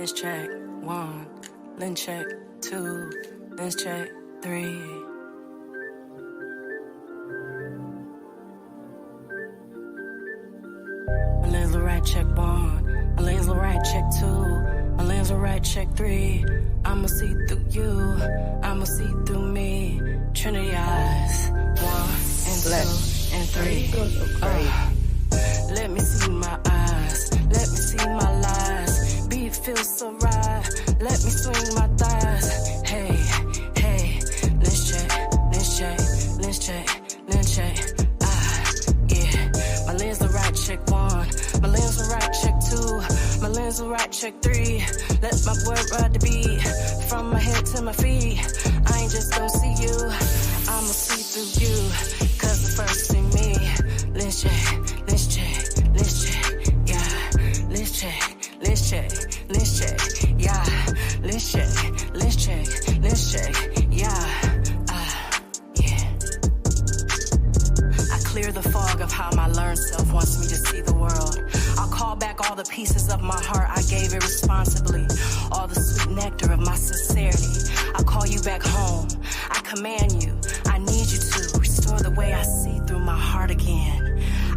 Lens check 1, lens check 2, lens check 3. My lens will right, check 1. My lens will right, check 2. My lens will right, check 3. I'ma see through you. I'ma see through me. Trinity eyes. 1 and 2 and 3. Let me see my eyes. Let me see my lies. Beat feels so right. Let me swing my thighs. Hey, hey. Let's check, let's check, let's check, let's check. Yeah. My lens the right, check 1. My lens the right, check 2. My lens the right, check 3. Let my word ride the beat. From my head to my feet. I ain't just gonna see you. I'ma see through you. Cause the first see me. Let's check, let's check, let's check. Yeah. Let's check, let's check, let's check. Yeah. Let's check, let's check, let's check. Yeah. Yeah. I clear the fog of how my learned self wants me to see the world. I'll call back all the pieces of my heart I gave irresponsibly. All the sweet nectar of my sincerity. I'll call you back home. I command you. I need you to restore the way I see through my heart again.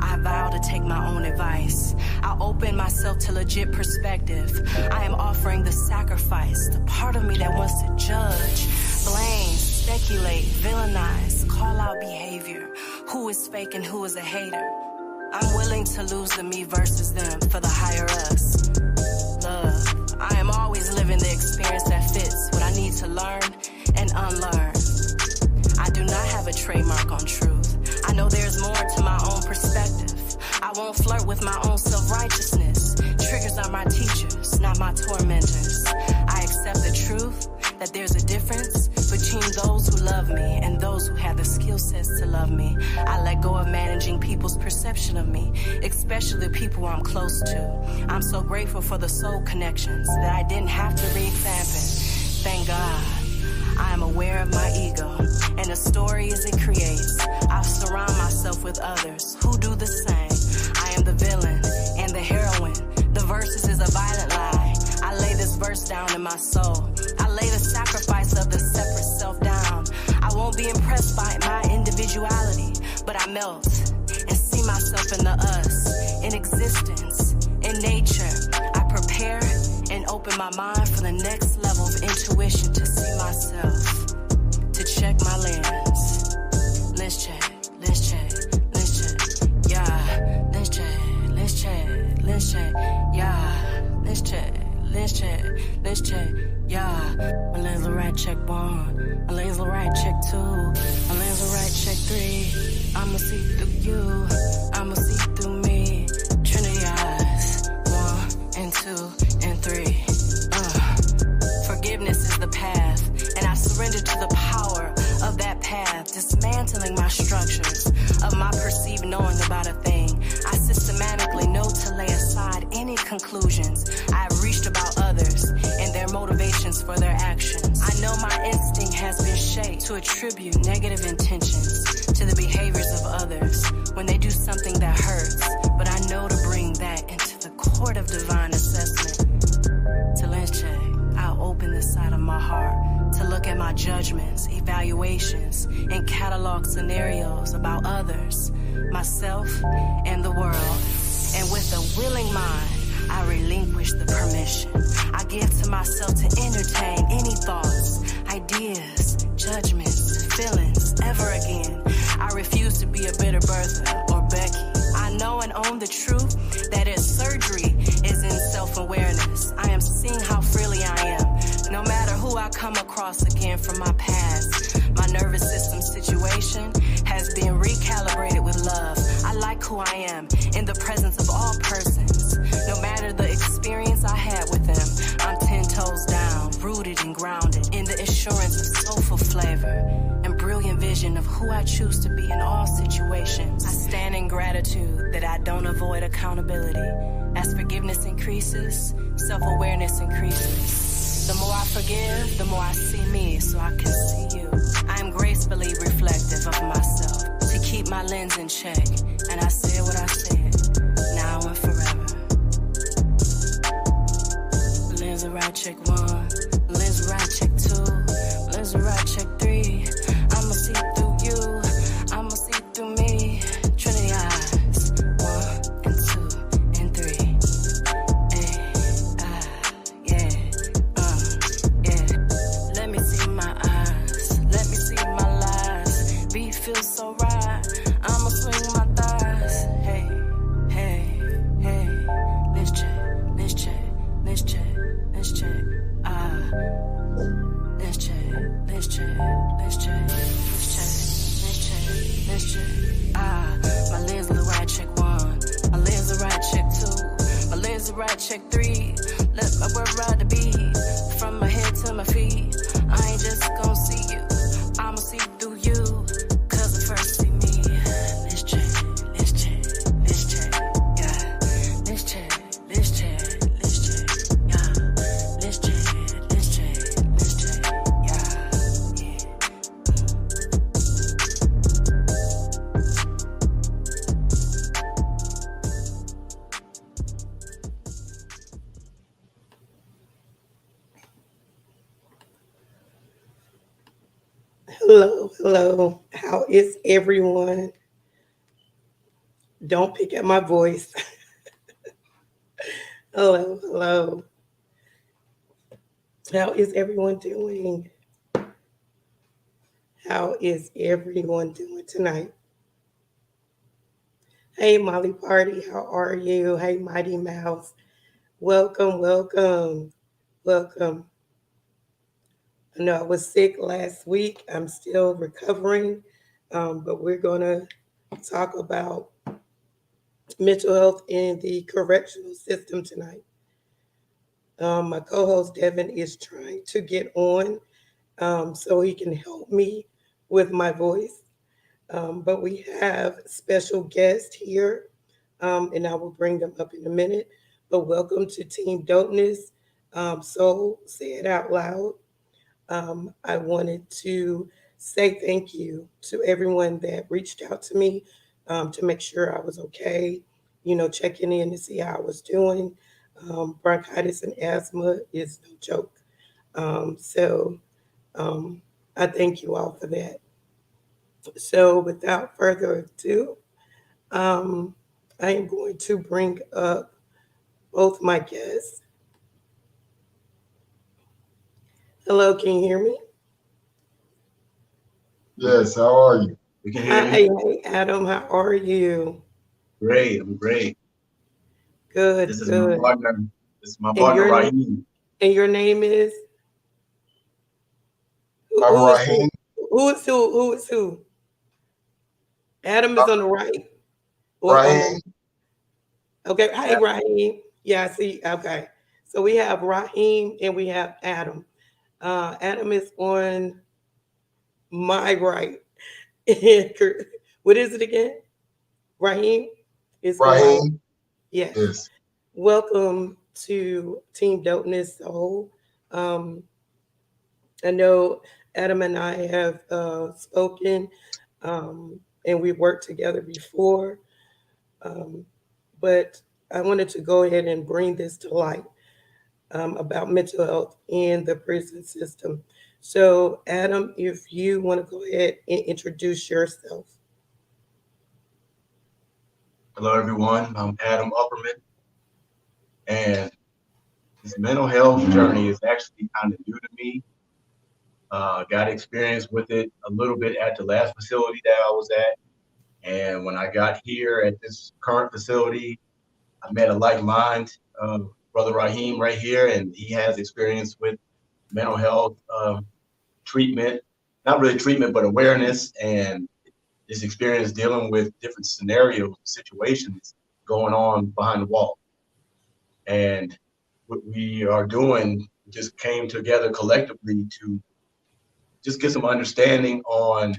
I vow to take my own advice. I'll open myself to legit perspective. I am offering the sacrifice. The part of me that wants to judge, blame, speculate, villainize, call out behavior. Who is fake and who is a hater? I'm willing to lose the me versus them for the higher us. Love. I am always living the experience that fits what I need to learn and unlearn. I do not have a trademark on truth. I know there's more to my own perspective. I won't flirt with my own self-righteousness. Triggers are my teachers, not my tormentors. I accept the truth that there's a difference between those who love me and those who have the skill sets to love me. I let go of managing people's perception of me, especially the people I'm close to. I'm so grateful for the soul connections that I didn't have to re-examine. Thank God. I am aware of my ego and the stories it creates. I surround myself with others who do the same. I am the villain and the heroine. The verses is a violent lie. I lay this verse down in my soul. I lay the sacrifice of the separate self down. I won't be impressed by my individuality, but I melt and see myself in the us, in existence, in nature. I prepare and open my mind for the next level of intuition to see myself, to check my lens. Let's check, let's check, let's check, yeah. Let's check, let's check, let's check, yeah. Let's check, let's check, let's check, yeah. My lens will right, check 1. My lens will right, check 2. My lens will right, check 3. I'ma see through you. I'ma see through me. Trinity eyes. 1 and 2 and 3. Forgiveness is the path, and I surrender to the power of that path, dismantling my structures of my perceived knowing about a thing. I systematically know to lay aside any conclusions I have reached about others and their motivations for their actions. I know my instinct has been shaped to attribute negative intentions to the behaviors of others when they do something that hurts, but I know to bring that into the court of divine assessment. To lens check, I'll open the side of my heart to look at my judgments, evaluations, and catalog scenarios about others, myself, and the world. And with a willing mind, I relinquish the permission. I give to myself to entertain any thoughts, ideas, judgments, feelings ever again. I refuse to be a bitter Bertha or Becky. I know and own the truth that its surgery is in self-awareness. I am seeing how freely I am, no matter who I come across again from my past. My nervous system situation has been recalibrated with love. I like who I am in the presence of all persons. No matter the experience I had with them, I'm 10 toes down, rooted and grounded in the assurance of soulful flavor and brilliant vision of who I choose to be in all situations. I stand in gratitude that I don't avoid accountability. As forgiveness increases, self-awareness increases. The more I forgive, the more I see me so I can see you. I am gracefully reflective of myself to keep my lens in check. And I said what I said, now and forever. The lens ride check one. Let's ride check two. Let's ride check three. I'ma see through you. I'ma see through me. Trinity eyes. One and two and three. Ay, yeah, yeah. Let me see my eyes. Let me see my lies. Beat feels so right. I'ma swing my thighs. Hey, hey, hey. Let's check, let's check, let's check, let's check. Let's check, let's check, let's check, let's check, let's check, let's check. My legs are right check one. My legs are right check two. My legs are right check three. Let my word ride the beat. From my head to my feet. I ain't just gonna see you. I'ma see through you. Cause I first see me. Let's check, let's check, let's check, yeah. Let's check, let's check, let's check, yeah. Let's check, let's check, let's check, yeah, yeah. Hello, hello. How is everyone? Don't pick at my voice. Hello, hello. How is everyone doing? How is everyone doing tonight? Hey, Molly Party, how are you? Hey, Mighty Mouse. Welcome, welcome, welcome. I know I was sick last week. I'm still recovering, but we're going to talk about mental health in the correctional system tonight. My co host Devin is trying to get on so he can help me with my voice. But we have special guests here, and I will bring them up in a minute. But welcome to Team Dopeness. So say it out loud. I wanted to say thank you to everyone that reached out to me to make sure I was okay, checking in to see how I was doing. Bronchitis and asthma is no joke. So um, I thank you all for that. So without further ado, um, I am going to bring up both my guests. Hello, can you hear me? Yes, how are you? We can hear Hi, you. hey, Adam, how are you? Great. I'm great. Good, This is my good. partner. This is my And partner, your Raheem. and your name is I'm who is who? Raheem. Who is who? Who is who? Adam is on the right or on the Raheem. okay. Hey, Yeah. Raheem. Yeah, I see. Okay. So we have Raheem and we have Adam. Adam is on my right. What is it again? Raheem is on my Raheem. yes. Yes. Welcome to Team Dopeness Soul. Um, I know Adam and I have spoken and we worked together before, um, but I wanted to go ahead and bring this to light about mental health in the prison system. So, Adam, if you want to go ahead and introduce yourself. Hello, everyone. I'm Adam Upperman, and this mental health journey is actually kind of new to me. Got experience with it a little bit at the last facility that I was at, and when I got here at this current facility, I met a like mind, brother Raheem, right here, and he has experience with mental health treatment, not really treatment, but awareness and this experience dealing with different scenarios, situations going on behind the wall. And what we are doing just came together collectively to just get some understanding on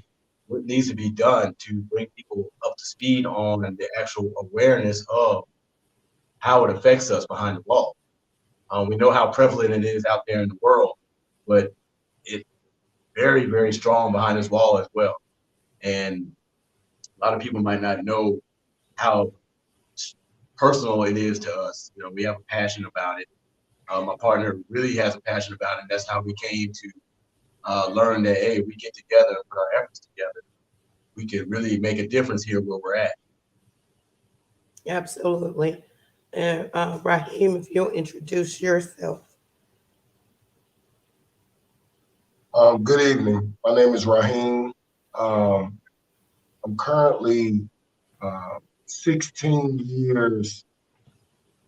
what needs to be done to bring people up to speed on the actual awareness of how it affects us behind the wall. We know how prevalent it is out there in the world, but it's very, very strong behind this wall as well. And a lot of people might not know how personal it is to us. You know, we have a passion about it, My partner really has a passion about it. And that's how we came to learn that, hey, we get together and put our efforts together, we can really make a difference here where we're at. Absolutely. And Raheem, if you'll introduce yourself. Good evening. My name is Raheem. Um, I'm currently 16 years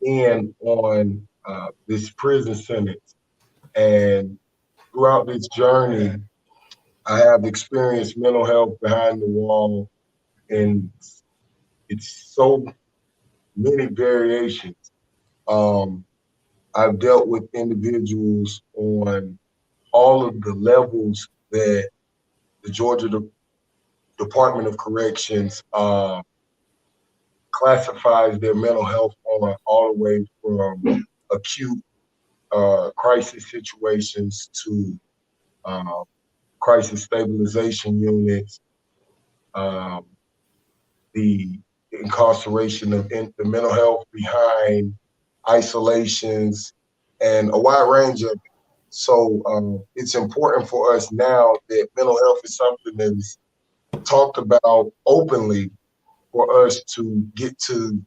in on this prison sentence. And throughout this journey, I have experienced mental health behind the wall, and it's so many variations. Um, I've dealt with individuals on all of the levels that the Georgia Department of Corrections classifies their mental health on, all the way from acute crisis situations to uh, crisis stabilization units, um, the incarceration of the mental health behind isolations, and a wide range of it. So it's important for us now that mental health is something that is talked about openly, for us to get to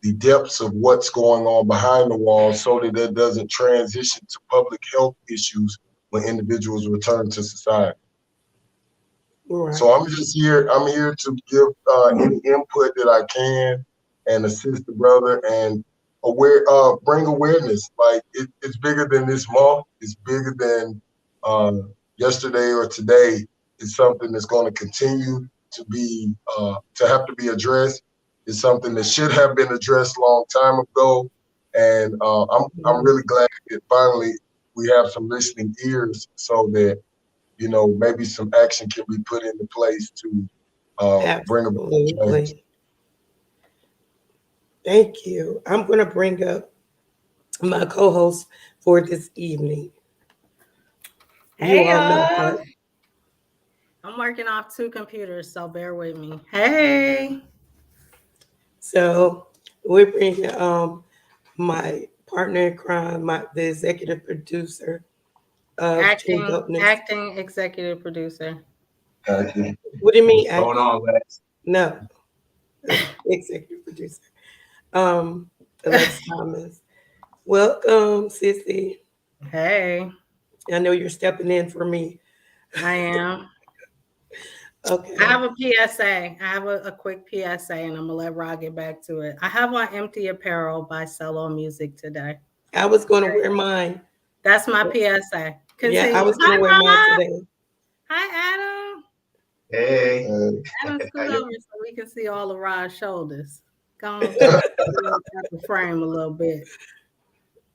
the depths of what's going on behind the walls, so that it doesn't transition to public health issues when individuals return to society. Right. So I'm just here. I'm here to give any input that I can and assist the brother and bring awareness. Like it's bigger than this month. It's bigger than yesterday or today. It's something that's going to continue to be to have to be addressed. It's something that should have been addressed a long time ago. And I'm really glad that finally we have some listening ears, so that maybe some action can be put into place to bring about change. Absolutely. Thank you. I'm going to bring up my co-host for this evening. You Hey all know y'all. her. I'm working off two computers, so bear with me. Hey. So we're bringing my partner in crime, the executive producer of Team Dopeness. Acting executive producer. What do you mean? What's going on, Lex? No, executive producer. Alex Thomas. Welcome, Sissy. Hey, I know you're stepping in for me. I am. Okay. I have a PSA. I have a quick PSA, and I'm gonna let Rod get back to it. I have on Empty Apparel by Solo Music today. I was going to wear mine. That's my PSA. Yeah, Continue. I was going to wear mine Rod. today. Hi, Adam. Hey. Adam, scoot over so we can see all of Rod's shoulders. Go on, the frame a little bit.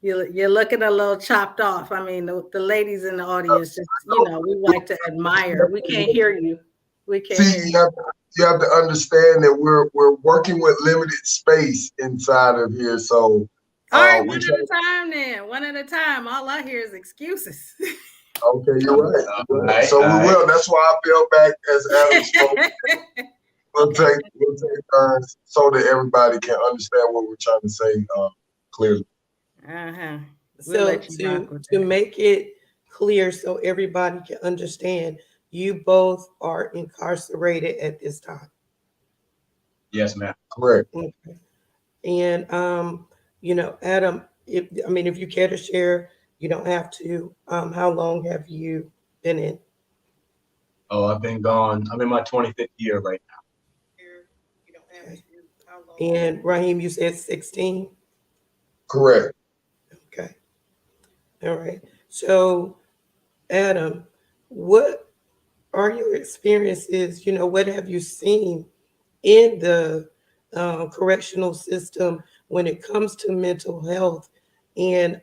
You're looking a little chopped off. I mean, the ladies in the audience, just we like to admire. We can't hear you. We can't hear See, you. you have to understand that we're working with limited space inside of here, so All right, one at a time then. One at a time. All I hear is excuses. Okay, you're right. Right, so we will. That's why I feel back as Adam spoke. We'll take turns so that everybody can understand what we're trying to say clearly. Uh-huh. So to make it clear so everybody can understand, you both are incarcerated at this time. Yes, ma'am. Correct. Okay. And Adam, if you care to share, you don't have to. How long have you been in? Oh, I've been gone. I'm in my 25th year right now. Okay. And Raheem, you said 16? Correct. Okay. All right. So, Adam, what are your experiences? What have you seen in the correctional system when it comes to mental health and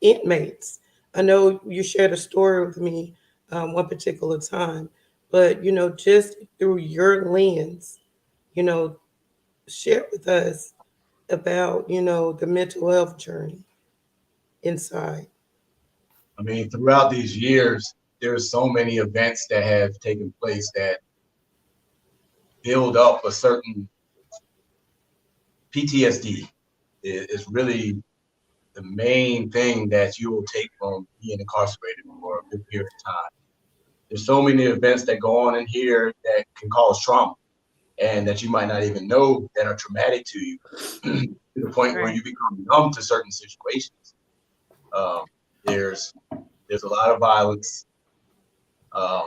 inmates? I know you shared a story with me one particular time, but just through your lens, share with us about the mental health journey inside. I mean, throughout these years, there's so many events that have taken place that build up a certain PTSD. It's really the main thing that you will take from being incarcerated for a good period of time. There's so many events that go on in here that can cause trauma and that you might not even know that are traumatic to you to the point where you become numb to certain situations. There's a lot of violence, a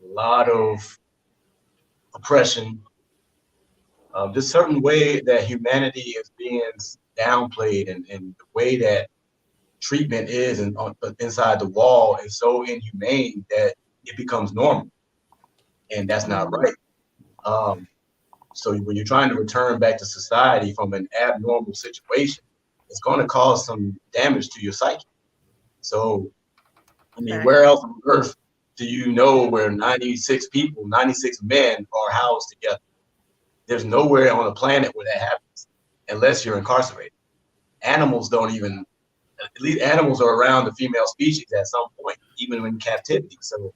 lot of oppression, just certain way that humanity is being downplayed, and the way that treatment is and inside the wall is so inhumane that it becomes normal, and that's not right. So when you're trying to return back to society from an abnormal situation, it's going to cause some damage to your psyche. So, I mean, where else on earth do you know where 96 people, 96 men are housed together? There's nowhere on the planet where that happens unless you're incarcerated. Animals don't even, at least animals are around the female species at some point, even in captivity. So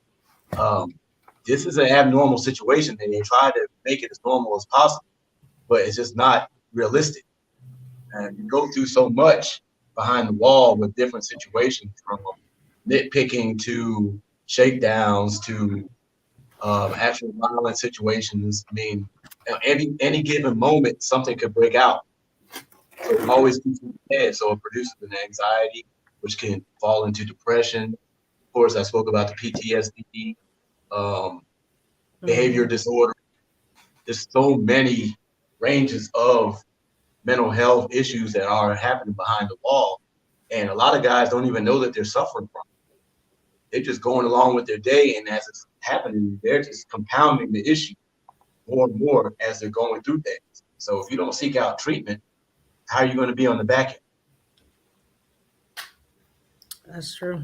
this is an abnormal situation, and they try to make it as normal as possible, but it's just not realistic. And you go through so much behind the wall with different situations, from nitpicking to shakedowns to actual violent situations. I mean, any given moment, something could break out. So it always keeps in the head. So it produces an anxiety, which can fall into depression. Of course, I spoke about the PTSD, behavior disorder. There's so many ranges of mental health issues that are happening behind the wall. And a lot of guys don't even know that they're suffering from it. They're just going along with their day, and as it's happening, they're just compounding the issue more and more as they're going through things. So if you don't seek out treatment, how are you going to be on the back end? That's true.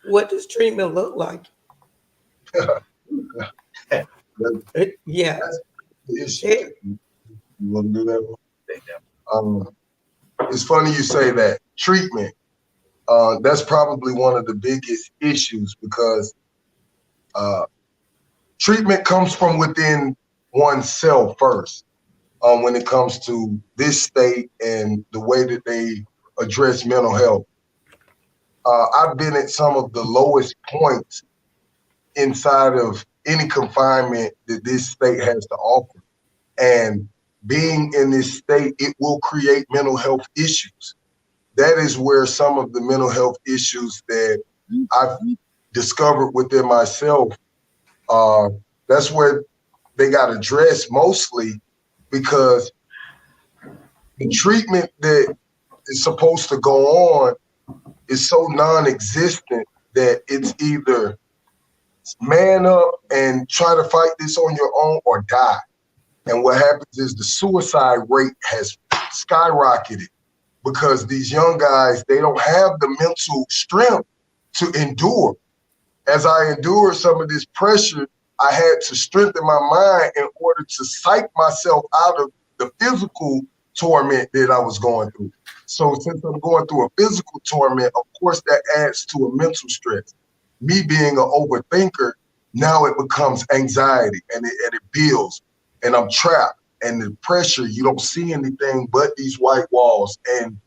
What does treatment look like? Yeah. You want to do that one? It's funny you say that. Treatment, that's probably one of the biggest issues, because treatment comes from within oneself first. When it comes to this state and the way that they address mental health. I've been at some of the lowest points inside of any confinement that this state has to offer. And being in this state, it will create mental health issues. That is where some of the mental health issues that I've discovered within myself, that's where they got addressed mostly, because the treatment that is supposed to go on is so non-existent that it's either man up and try to fight this on your own or die. And what happens is the suicide rate has skyrocketed, because these young guys, they don't have the mental strength to endure. As I endured some of this pressure, I had to strengthen my mind in order to psych myself out of the physical torment that I was going through. So since I'm going through a physical torment, of course, that adds to a mental stress. Me being an overthinker, now it becomes anxiety, and it builds, and I'm trapped. And the pressure, you don't see anything but these white walls. And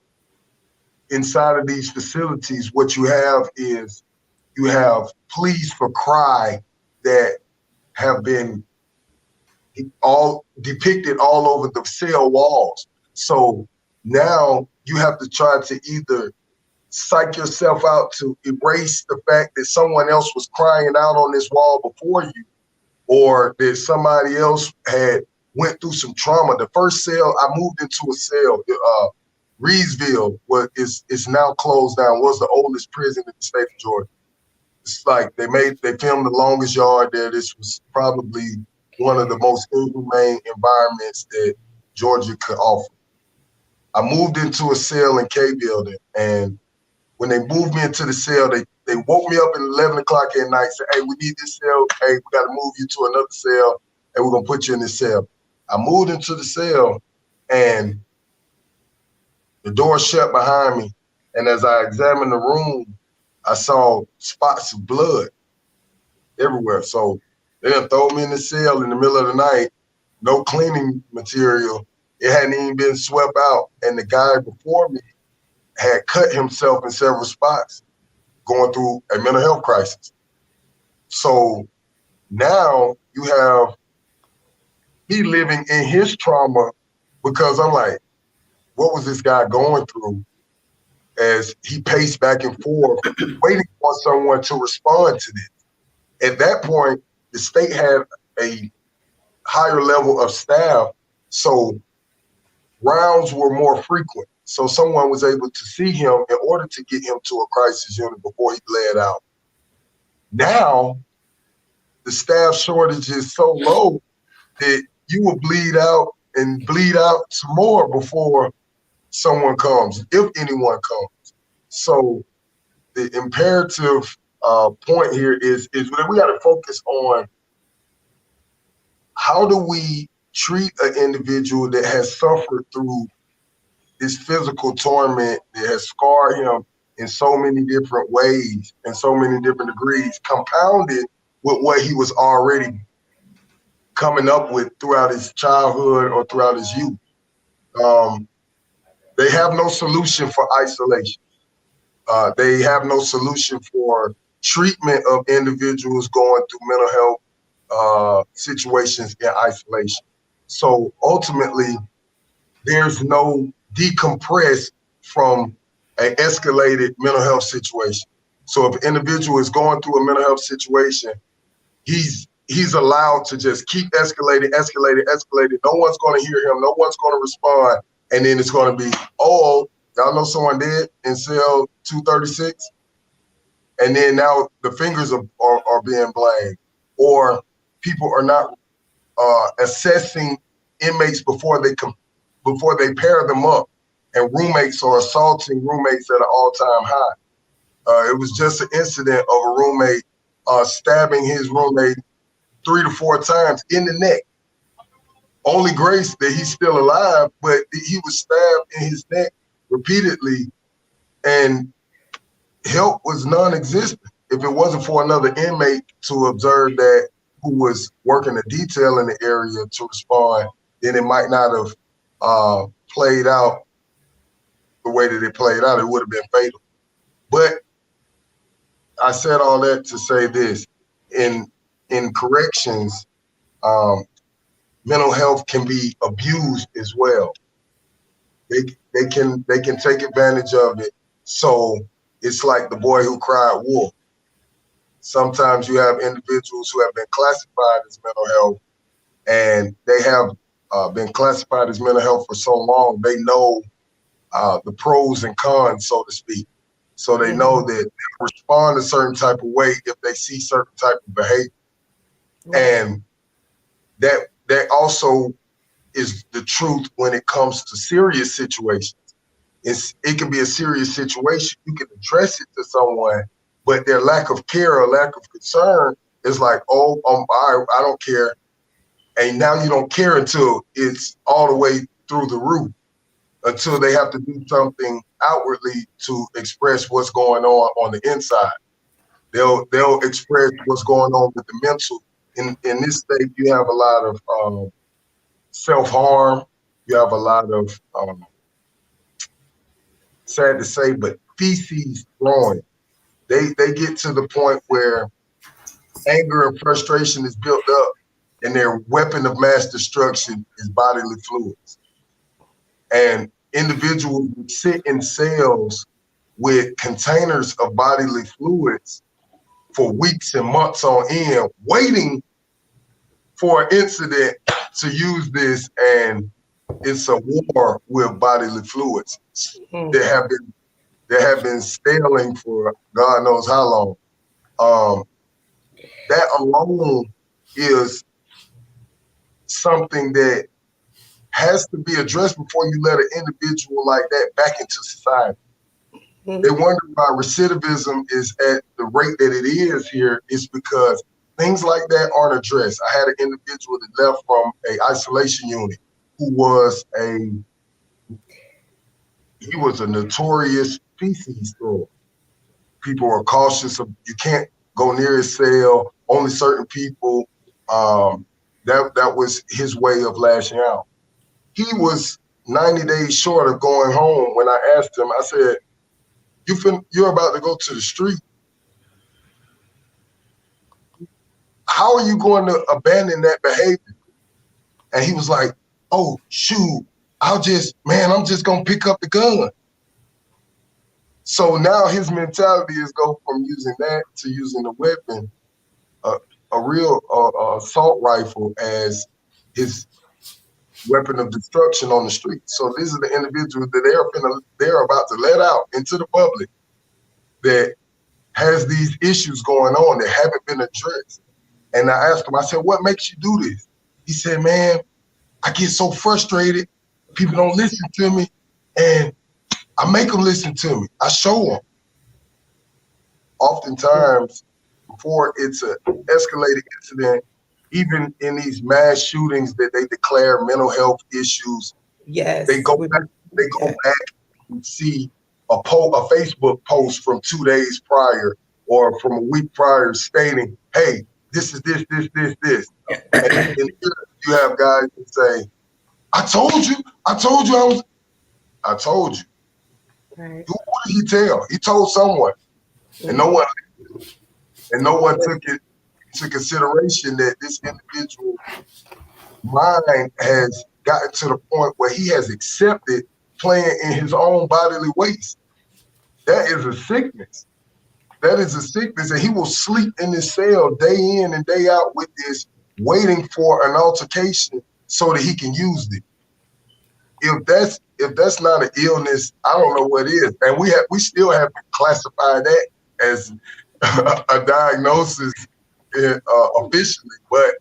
inside of these facilities, what you have is you have pleas for cry that have been all depicted all over the cell walls. So now you have to try to either psych yourself out to erase the fact that someone else was crying out on this wall before you, or that somebody else had went through some trauma. The first cell, I moved into a cell, Reedsville, is now closed down, was the oldest prison in the state of Georgia. It's like they filmed The Longest Yard there. This was probably one of the most inhumane environments that Georgia could offer. I moved into a cell in K Building, and when they moved me into the cell, they woke me up at 11 o'clock at night, said, hey, we need this cell. Hey, we got to move you to another cell, and we're going to put you in this cell. I moved into the cell, and the door shut behind me. And as I examined the room, I saw spots of blood everywhere. So they throw me in the cell in the middle of the night, no cleaning material, It hadn't even been swept out. And the guy before me had cut himself in several spots going through a mental health crisis. So now you have me living in his trauma because I'm like, what was this guy going through as he paced back and forth, waiting for someone to respond to this? At that point, the state had a higher level of staff, so rounds were more frequent. So someone was able to see him in order to get him to a crisis unit before he bled out. Now, the staff shortage is so low that you will bleed out and bleed out some more before someone comes, if anyone comes. So the imperative point here is that we got to focus on how do we treat an individual that has suffered through this physical torment that has scarred him in so many different ways and so many different degrees, compounded with what he was already coming up with throughout his childhood or throughout his youth. They have no solution for isolation. They have no solution for treatment of individuals going through mental health situations in isolation. So ultimately, there's no decompress from an escalated mental health situation. So if an individual is going through a mental health situation, he's allowed to just keep escalating. No one's going to hear him. No one's going to respond. And then it's going to be, oh, y'all know someone dead in cell 236? And then now the fingers are being blamed, or people are not assessing inmates before they pair them up, and roommates are assaulting roommates at an all-time high. It was just an incident of a roommate stabbing his roommate 3 to 4 times in the neck. Only grace that he's still alive, but he was stabbed in his neck repeatedly, and help was non-existent. If it wasn't for another inmate to observe that, who was working a detail in the area to respond, then it might not have played out the way that it played out. It would have been fatal. But I said all that to say this: in corrections, mental health can be abused as well. They can take advantage of it. So it's like the boy who cried wolf. Sometimes you have individuals who have been classified as mental health, and they have been classified as mental health for so long, they know the pros and cons, so to speak. So they know that they respond a certain type of way if they see certain type of behavior. And that also is the truth when it comes to serious situations. It can be a serious situation. You can address it to someone, but their lack of care or lack of concern is like, oh, I don't care. And now you don't care until it's all the way through the roof, until they have to do something outwardly to express what's going on the inside. They'll express what's going on with the mental. In this state, you have a lot of self-harm. You have a lot of, sad to say, but feces throwing. They get to the point where anger and frustration is built up, and their weapon of mass destruction is bodily fluids. And individuals would sit in cells with containers of bodily fluids for weeks and months on end, waiting for an incident to use this, and it's a war with bodily fluids that have been staling for God knows how long. That alone is something that has to be addressed before you let an individual like that back into society. They wonder why recidivism is at the rate that it is here. Is because things like that aren't addressed. I had an individual that left from an isolation unit who was a notorious feces thrower. People are cautious of, you can't go near his cell, only certain people. That was his way of lashing out. he was 90 days short of going home when I asked him, I said, you're about to go to the street. How are you going to abandon that behavior? And he was like, oh, shoot, I'm just going to pick up the gun. So now his mentality is go from using that to using a weapon, a real assault rifle as his weapon of destruction on the street. So these are the individuals that they're about to let out into the public that has these issues going on that haven't been addressed. And I asked him, I said, what makes you do this? He said, man, I get so frustrated. People don't listen to me. And I make them listen to me. I show them. Oftentimes, before it's an escalated incident, even in these mass shootings that they declare mental health issues, yes, they go back and see a Facebook post from 2 days prior or from a week prior stating, hey, this is this. And you have guys that say, I told you. Right. Who did he tell? He told someone. And no one took it into consideration that this individual mind has gotten to the point where he has accepted playing in his own bodily waste. That is a sickness. And he will sleep in his cell day in and day out with this, waiting for an altercation so that he can use it. If that's not an illness, I don't know what is. And we still haven't classified that as a diagnosis officially, but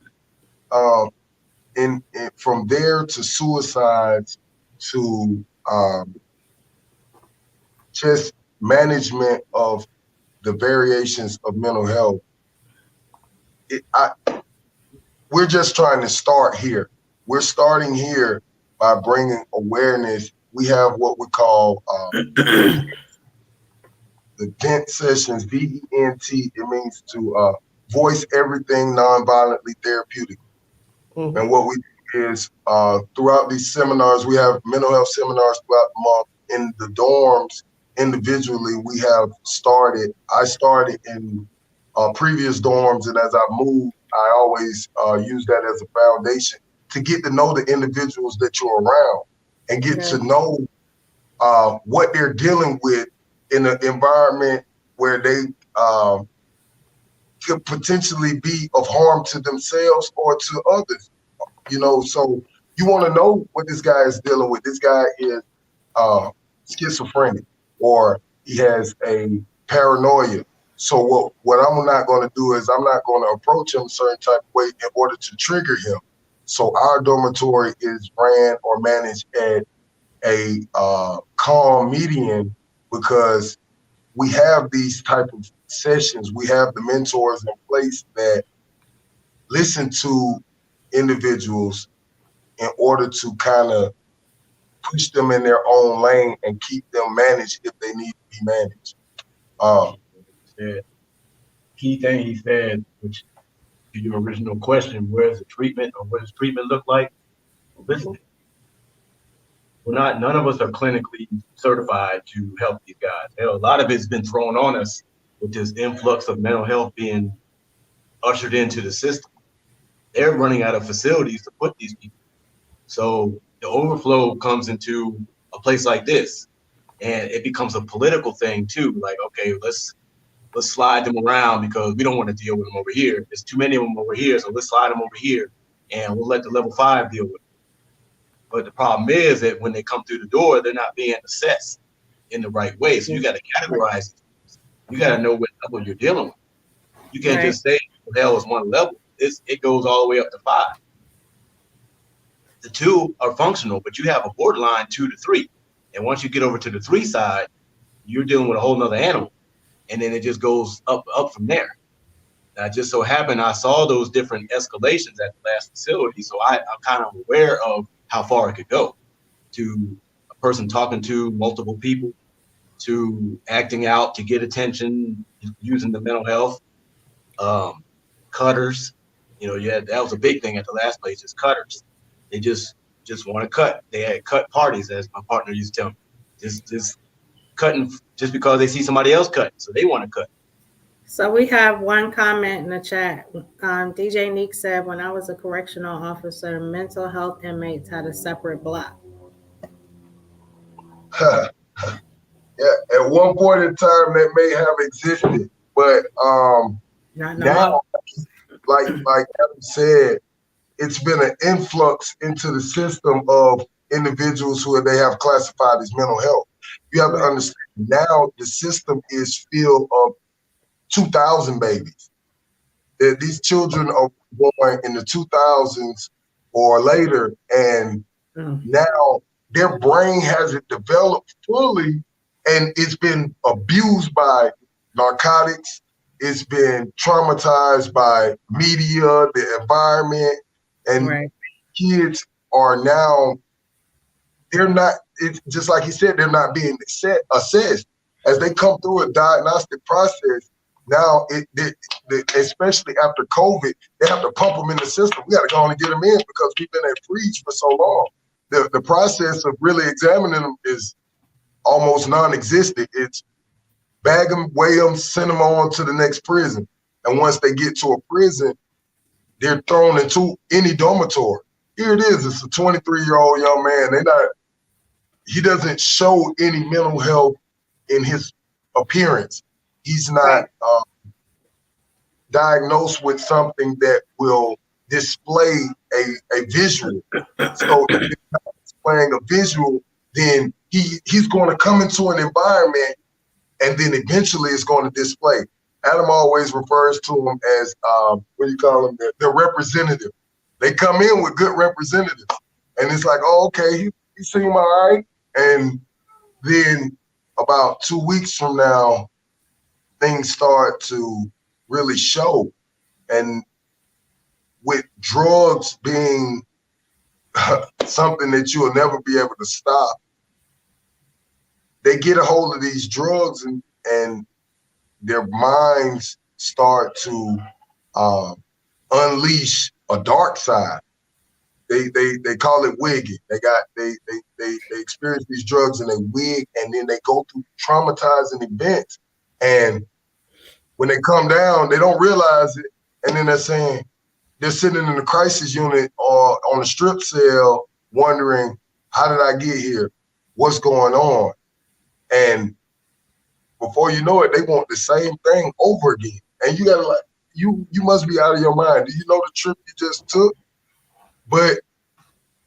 from there to suicides to just management of the variations of mental health, we're just trying to start here. We're starting here by bringing awareness. We have what we call the DENT sessions, DENT. It means to voice everything non-violently therapeutic. Mm-hmm. And what we do is throughout these seminars, we have mental health seminars throughout the month. In the dorms, individually, I started in previous dorms, and as I moved, I always use that as a foundation to get to know the individuals that you're around and get to know what they're dealing with in an environment where they could potentially be of harm to themselves or to others. So you want to know what this guy is dealing with. This guy is schizophrenic, or he has a paranoia. So what I'm not going to do is I'm not going to approach him a certain type of way in order to trigger him. So our dormitory is ran or managed at a calm median, because we have these type of sessions. We have the mentors in place that listen to individuals in order to kind of push them in their own lane and keep them managed if they need to be managed. The key thing he said, which to your original question, where's the treatment or what does treatment look like? Listen, none of us are clinically certified to help these guys. Hell, a lot of it's been thrown on us with this influx of mental health being ushered into the system. They're running out of facilities to put these people. So the overflow comes into a place like this, and it becomes a political thing too. Like, okay, let's slide them around because we don't want to deal with them over here. There's too many of them over here, so let's slide them over here, and we'll let the level 5 deal with it. But the problem is that when they come through the door, they're not being assessed in the right way. So you got to categorize. You got to know what level you're dealing with. You can't just say, well, hell is one level. It goes all the way up to 5. The 2 are functional, but you have a borderline 2 to 3. And once you get over to the 3 side, you're dealing with a whole nother animal. And then it just goes up from there. Now, just so happened, I saw those different escalations at the last facility. So I'm kind of aware of how far it could go, to a person talking to multiple people, to acting out to get attention, using the mental health, cutters. That was a big thing at the last place, is cutters. They just just want to cut. They had cut parties, as my partner used to tell me. Just cutting just because they see somebody else cut, so they want to cut. So we have one comment in the chat. DJ Neek said, when I was a correctional officer, mental health inmates had a separate block. Yeah, at one point in time that may have existed, but now, like Adam said, it's been an influx into the system of individuals who they have classified as mental health. You have to understand now the system is filled of 2,000 babies. These children are born in the 2000s or later, and now their brain hasn't developed fully, and it's been abused by narcotics. It's been traumatized by media, the environment, and kids are now, they're not, it's just like he said, they're not being assessed. As they come through a diagnostic process, now, especially after COVID, they have to pump them in the system. We got to go on and get them in because we've been at freeze for so long. The process of really examining them is almost non-existent. It's bag them, weigh them, send them on to the next prison. And once they get to a prison, they're thrown into any dormitory. Here it is. It's a 23-year-old young man. He doesn't show any mental health in his appearance. He's not diagnosed with something that will display a visual. So if he's not displaying a visual, then he's going to come into an environment and then eventually it's going to display. Adam always refers to them as, what do you call them? They're representative. They come in with good representatives. And it's like, oh, okay, he seem all right. And then about 2 weeks from now, things start to really show. And with drugs being something that you will never be able to stop, they get a hold of these drugs and their minds start to unleash a dark side. They call it wigging. They experience these drugs and they wig, and then they go through traumatizing events. And when they come down, they don't realize it. And then they're sitting in the crisis unit or on a strip cell wondering, how did I get here? What's going on? And before you know it, they want the same thing over again. And you gotta you must be out of your mind. Do you know the trip you just took? But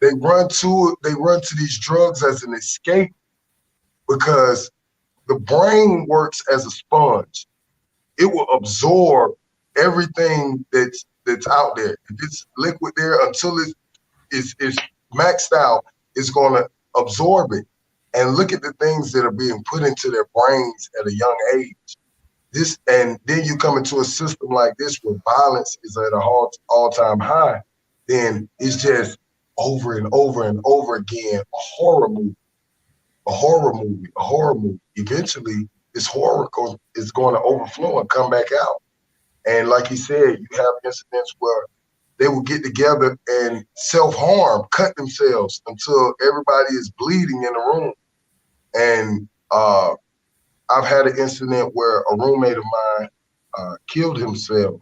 they run to these drugs as an escape because the brain works as a sponge. It will absorb everything that's out there. If it's liquid there until it's maxed out, it's gonna absorb it. And look at the things that are being put into their brains at a young age. And then you come into a system like this where violence is at an all-time high, then it's just over and over and over again, a horror movie. Eventually, this horror is going to overflow and come back out. And like he said, you have incidents where they will get together and self-harm, cut themselves until everybody is bleeding in the room. And I've had an incident where a roommate of mine killed himself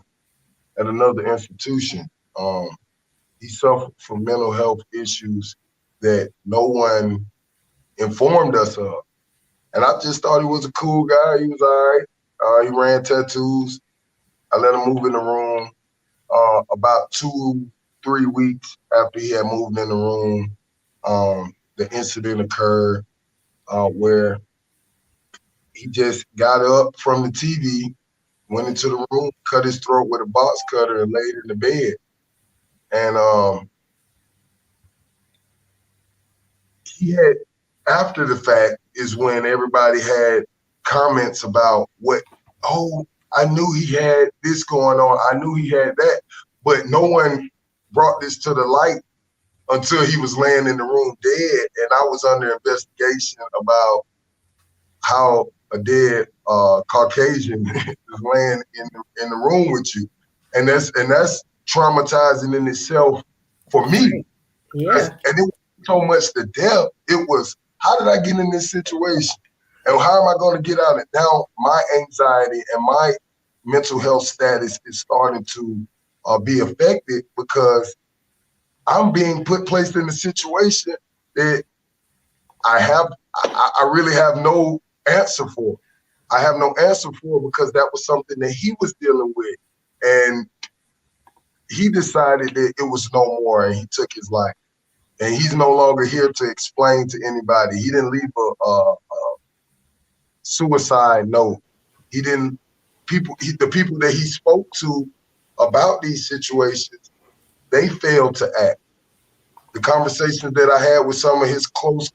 at another institution. He suffered from mental health issues that no one informed us of. And I just thought he was a cool guy. He was all right. He ran tattoos. I let him move in the room. About 2-3 weeks after he had moved in the room, the incident occurred where he just got up from the TV, went into the room, cut his throat with a box cutter and laid in the bed. And he had, after the fact is when everybody had comments about I knew he had this going on. I knew he had that, but no one brought this to the light until he was laying in the room dead. And I was under investigation about how a dead Caucasian is laying in the room with you. And that's traumatizing in itself for me. Yeah. And so much the depth. It was, how did I get in this situation? And how am I going to get out of it? Now, my anxiety and my mental health status is starting to be affected because I'm being placed in a situation that I really have no answer for. I have no answer for because that was something that he was dealing with. And he decided that it was no more and he took his life. And he's no longer here to explain to anybody. He didn't leave a suicide note. He didn't, the people that he spoke to about these situations, they failed to act. The conversations that I had with some of his close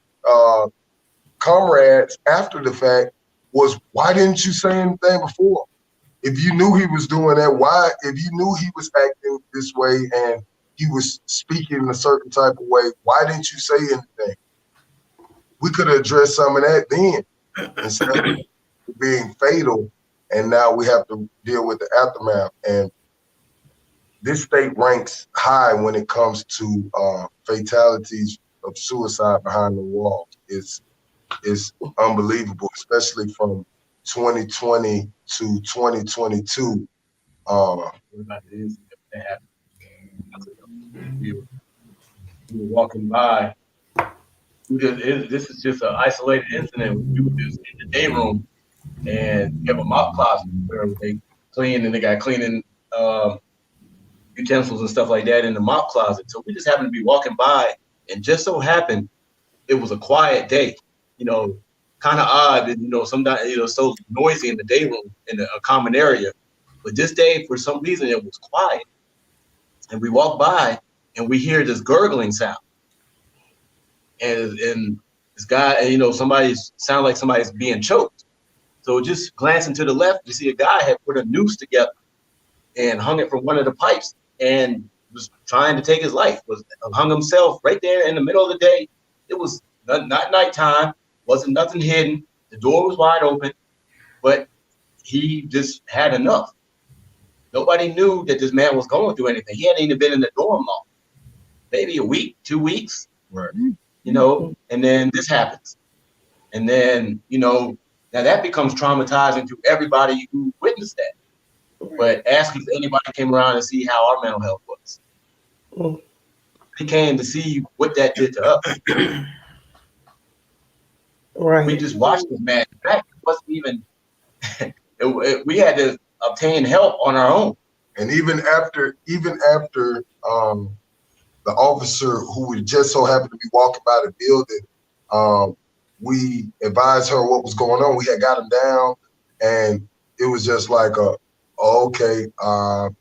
comrades after the fact was, why didn't you say anything before? If you knew he was doing that, why? If you knew he was acting this way and he was speaking in a certain type of way, why didn't you say anything? We could have addressed some of that then instead of being fatal, and now we have to deal with the aftermath. And this state ranks high when it comes to fatalities of suicide behind the walls. It's unbelievable, especially from 2020 to 2022. We were walking by. This is just an isolated incident. We were just in the day room, and you have a mop closet where they clean, and they got cleaning utensils and stuff like that in the mop closet. So we just happened to be walking by, and just so happened it was a quiet day. Kind of odd that sometimes so noisy in the day room in a common area, but this day for some reason it was quiet, and we walk by and we hear this gurgling sound, and this guy, somebody sound like somebody's being choked. So just glancing to the left, you see a guy had put a noose together and hung it from one of the pipes and was trying to take his life. Was hung himself right there in the middle of the day. It was not nighttime. Wasn't nothing hidden. The door was wide open, but he just had enough. Nobody knew that this man was going through anything. He hadn't even been in the dorm long. Maybe a week, 2 weeks. Right. And then this happens. And then, now that becomes traumatizing to everybody who witnessed that. But ask if anybody came around to see how our mental health was. He came to see what that did to us. Right. We just watched this man. In fact, it wasn't even, we had to obtain help on our own. And even after the officer who would just so happened to be walking by the building, we advised her what was going on. We had got him down, and it was just like okay, all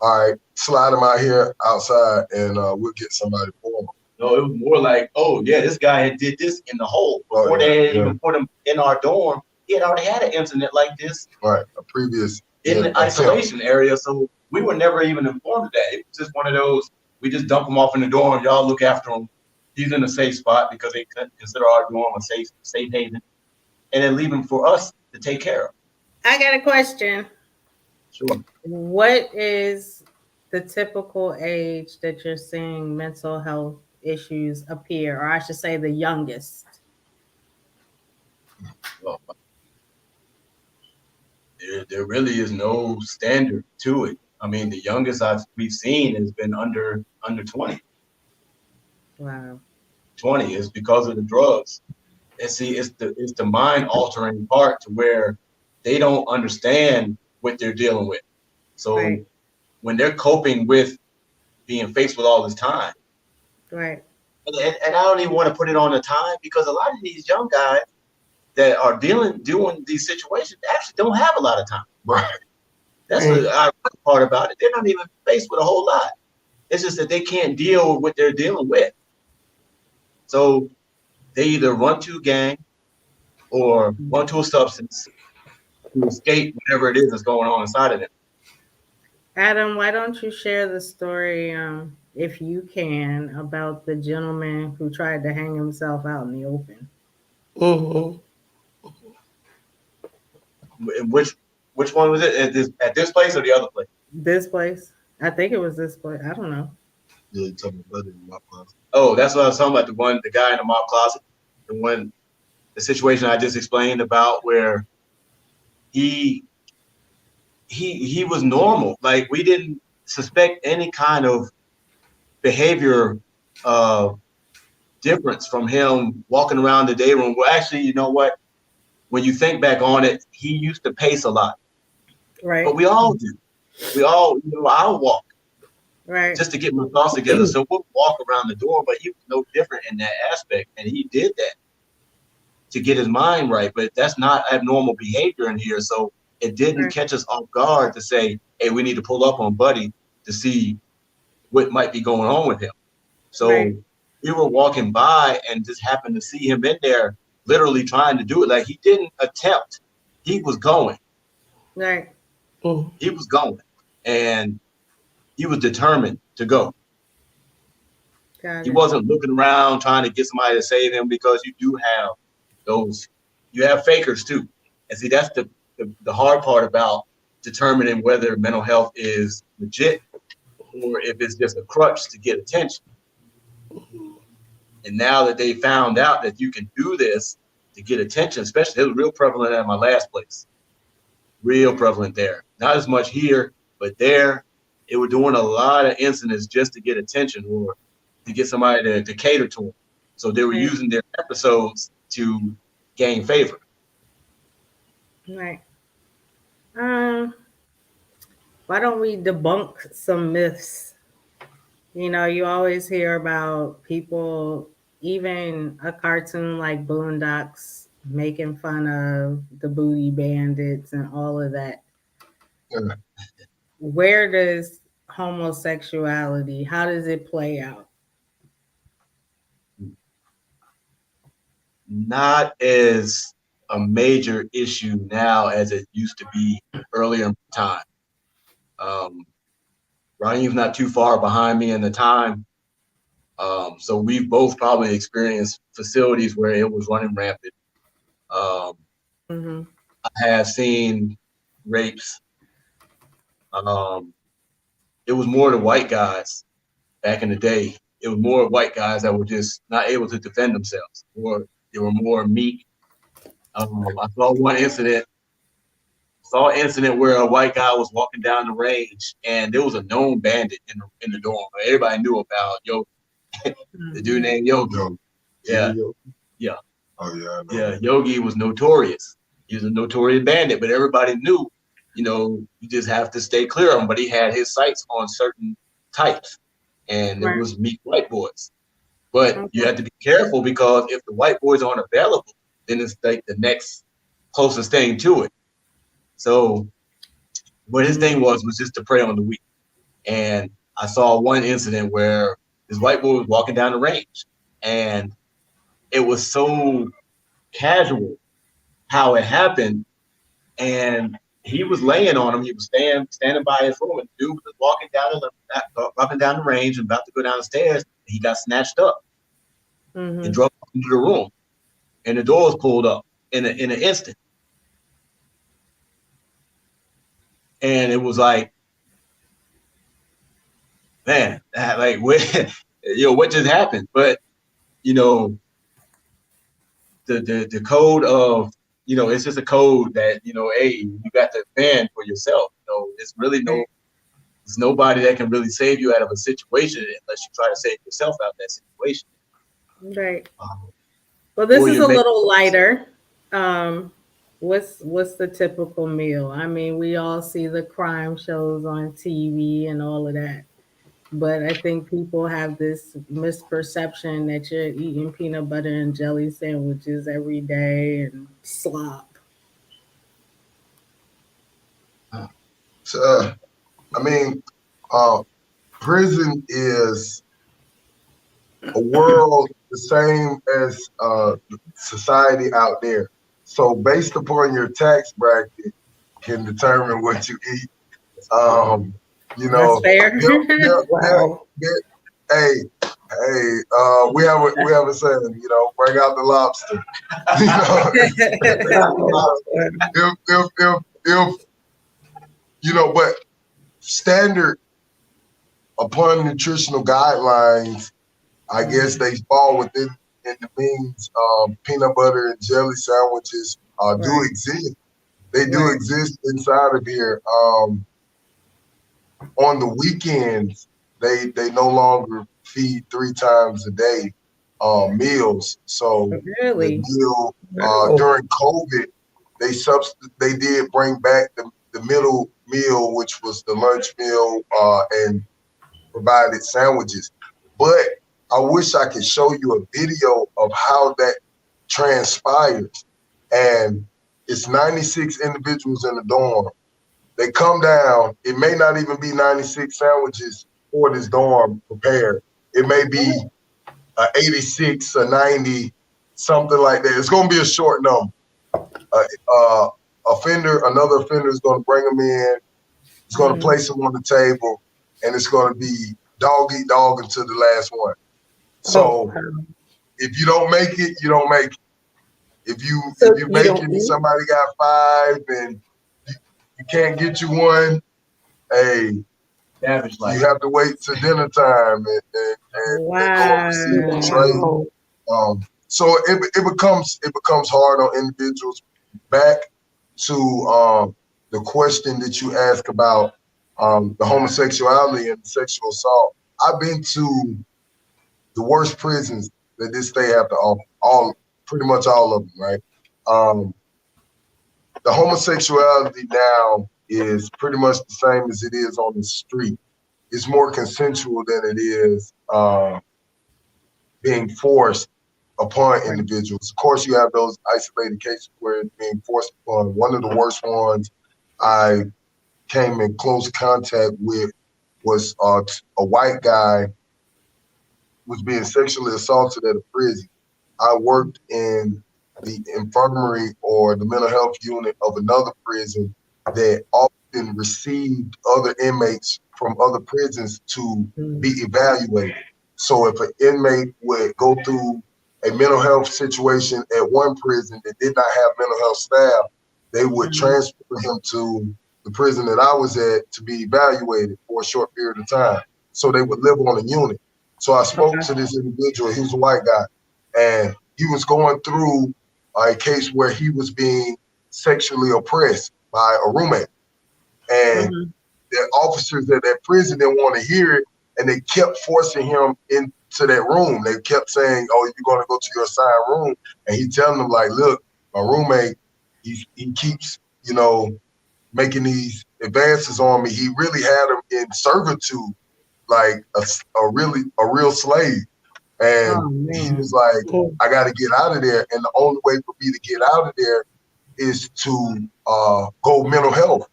right, slide him out here outside, and we'll get somebody for him. No, it was more like, oh yeah, this guy had did this in the hole before they had even put him in our dorm. He had already had an incident like this, right? A previous in the isolation area, so we were never even informed of that. It was just one of those. We just dump him off in the dorm. Y'all look after him. He's in a safe spot because they consider our dorm a safe haven, and then leave him for us to take care of. I got a question. Sure. What is the typical age that you're seeing mental health issues appear, or I should say the youngest? Well, there really is no standard to it. I mean, the youngest we've seen has been under 20. Wow. 20 is because of the drugs. And see, it's the mind altering part to where they don't understand what they're dealing with. So when they're coping with being faced with all this time, right? And I don't even want to put it on the time, because a lot of these young guys that are doing these situations actually don't have a lot of time. Right. That's the ironic part about it. They're not even faced with a whole lot. It's just that they can't deal with what they're dealing with. So they either run to a gang or run to a substance to escape whatever it is that's going on inside of them. Adam, why don't you share the story, if you can, about the gentleman who tried to hang himself out in the open? Mm-hmm. Which one was it? At this place or the other place? This place. I think it was this place. I don't know. Yeah, you talking about in my closet. Oh, that's what I was talking about. The guy in the mop closet, the situation I just explained about where he was normal. Like we didn't suspect any kind of behavior difference from him walking around the day room. Well, actually, you know what? When you think back on it, he used to pace a lot, Right. but we all do. We all, I'll walk Right. just to get my thoughts together. So we'll walk around the door, but he was no different in that aspect. And he did that to get his mind right. But that's not abnormal behavior in here. So it didn't catch us off guard to say, hey, we need to pull up on Buddy to see what might be going on with him. So we were walking by and just happened to see him in there literally trying to do it. Like he didn't attempt. He was going. Right. He was going. And he was determined to go. He wasn't looking around trying to get somebody to save him, because you do have those, you have fakers too. And see, that's the hard part about determining whether mental health is legit or if it's just a crutch to get attention. And now that they found out that you can do this to get attention, especially it was real prevalent at my last place, real prevalent there. Not as much here, but there, they were doing a lot of incidents just to get attention or to get somebody to cater to them. So they were using their episodes to gain favor. Right. Why don't we debunk some myths? You know, you always hear about people, even a cartoon like Boondocks, making fun of the booty bandits and all of that. Yeah. Where does homosexuality, how does it play out? Not as a major issue now as it used to be earlier in time. Ronnie's not too far behind me in the time. So we've both probably experienced facilities where it was running rampant. I have seen rapes. It was more the white guys back in the day. It was more white guys that were just not able to defend themselves, or they were more meek. I saw one incident. Where a white guy was walking down the range, and there was a known bandit in the dorm. Everybody knew about Yogi, the dude named Yogi. Yeah. Oh yeah. Yeah, Yogi was notorious. He was a notorious bandit, but everybody knew, you just have to stay clear of him. But he had his sights on certain types, and it was meek white boys. But you have to be careful, because if the white boys aren't available, then it's like the next closest thing to it. So what his thing was just to prey on the weak. And I saw one incident where this white boy was walking down the range, and it was so casual how it happened. And he was laying on him. He was standing by his room, and the dude was walking down the range and about to go down the stairs. He got snatched up and drove into the room, and the door was pulled up in an instant. And it was like, man, like what just happened? But the code of, it's just a code that, hey, you got to fend for yourself. It's really there's nobody that can really save you out of a situation unless you try to save yourself out of that situation. Right. Well, this is a little lighter. What's the typical meal? I mean, we all see the crime shows on TV and all of that, but I think people have this misperception that you're eating peanut butter and jelly sandwiches every day and slop. So, prison is a world the same as society out there. So based upon your tax bracket can determine what you eat. That's fair. Hey, we have a saying, bring out the lobster. If but standard upon nutritional guidelines, I guess they fall within in the means peanut butter and jelly sandwiches do exist. They do exist inside of here. On the weekends, they no longer feed 3 times a day meals. So the meal during COVID, they did bring back the middle meal, which was the lunch meal, and provided sandwiches. But I wish I could show you a video of how that transpires. And it's 96 individuals in the dorm. They come down. It may not even be 96 sandwiches for this dorm prepared. It may be 86 or 90, something like that. It's going to be a short number. Another offender is going to bring them in. It's going to place them on the table, and it's going to be dog eat dog until the last one. So if you don't make it, you don't make it. If you make it and somebody got 5 and you can't get you one, hey, you have to wait till dinner time and go receive the tray. So it becomes hard on individuals. Back to the question that you asked about the homosexuality and sexual assault. I've been to the worst prisons that this state have to offer, pretty much all of them, right? The homosexuality now is pretty much the same as it is on the street. It's more consensual than it is being forced upon individuals. Of course, you have those isolated cases where it's being forced upon. One of the worst ones I came in close contact with was a white guy was being sexually assaulted at a prison. I worked in the infirmary or the mental health unit of another prison that often received other inmates from other prisons to be evaluated. So if an inmate would go through a mental health situation at one prison that did not have mental health staff, they would transfer him to the prison that I was at to be evaluated for a short period of time. So they would live on a unit. So I spoke to this individual. He was a white guy, and he was going through a case where he was being sexually oppressed by a roommate. And the officers at that prison didn't want to hear it, and they kept forcing him into that room. They kept saying, "Oh, you're going to go to your assigned room," and he telling them like, "Look, my roommate, he keeps, making these advances on me. He really had him in servitude, like a real slave." And he was like, "I got to get out of there, and the only way for me to get out of there is to go mental health.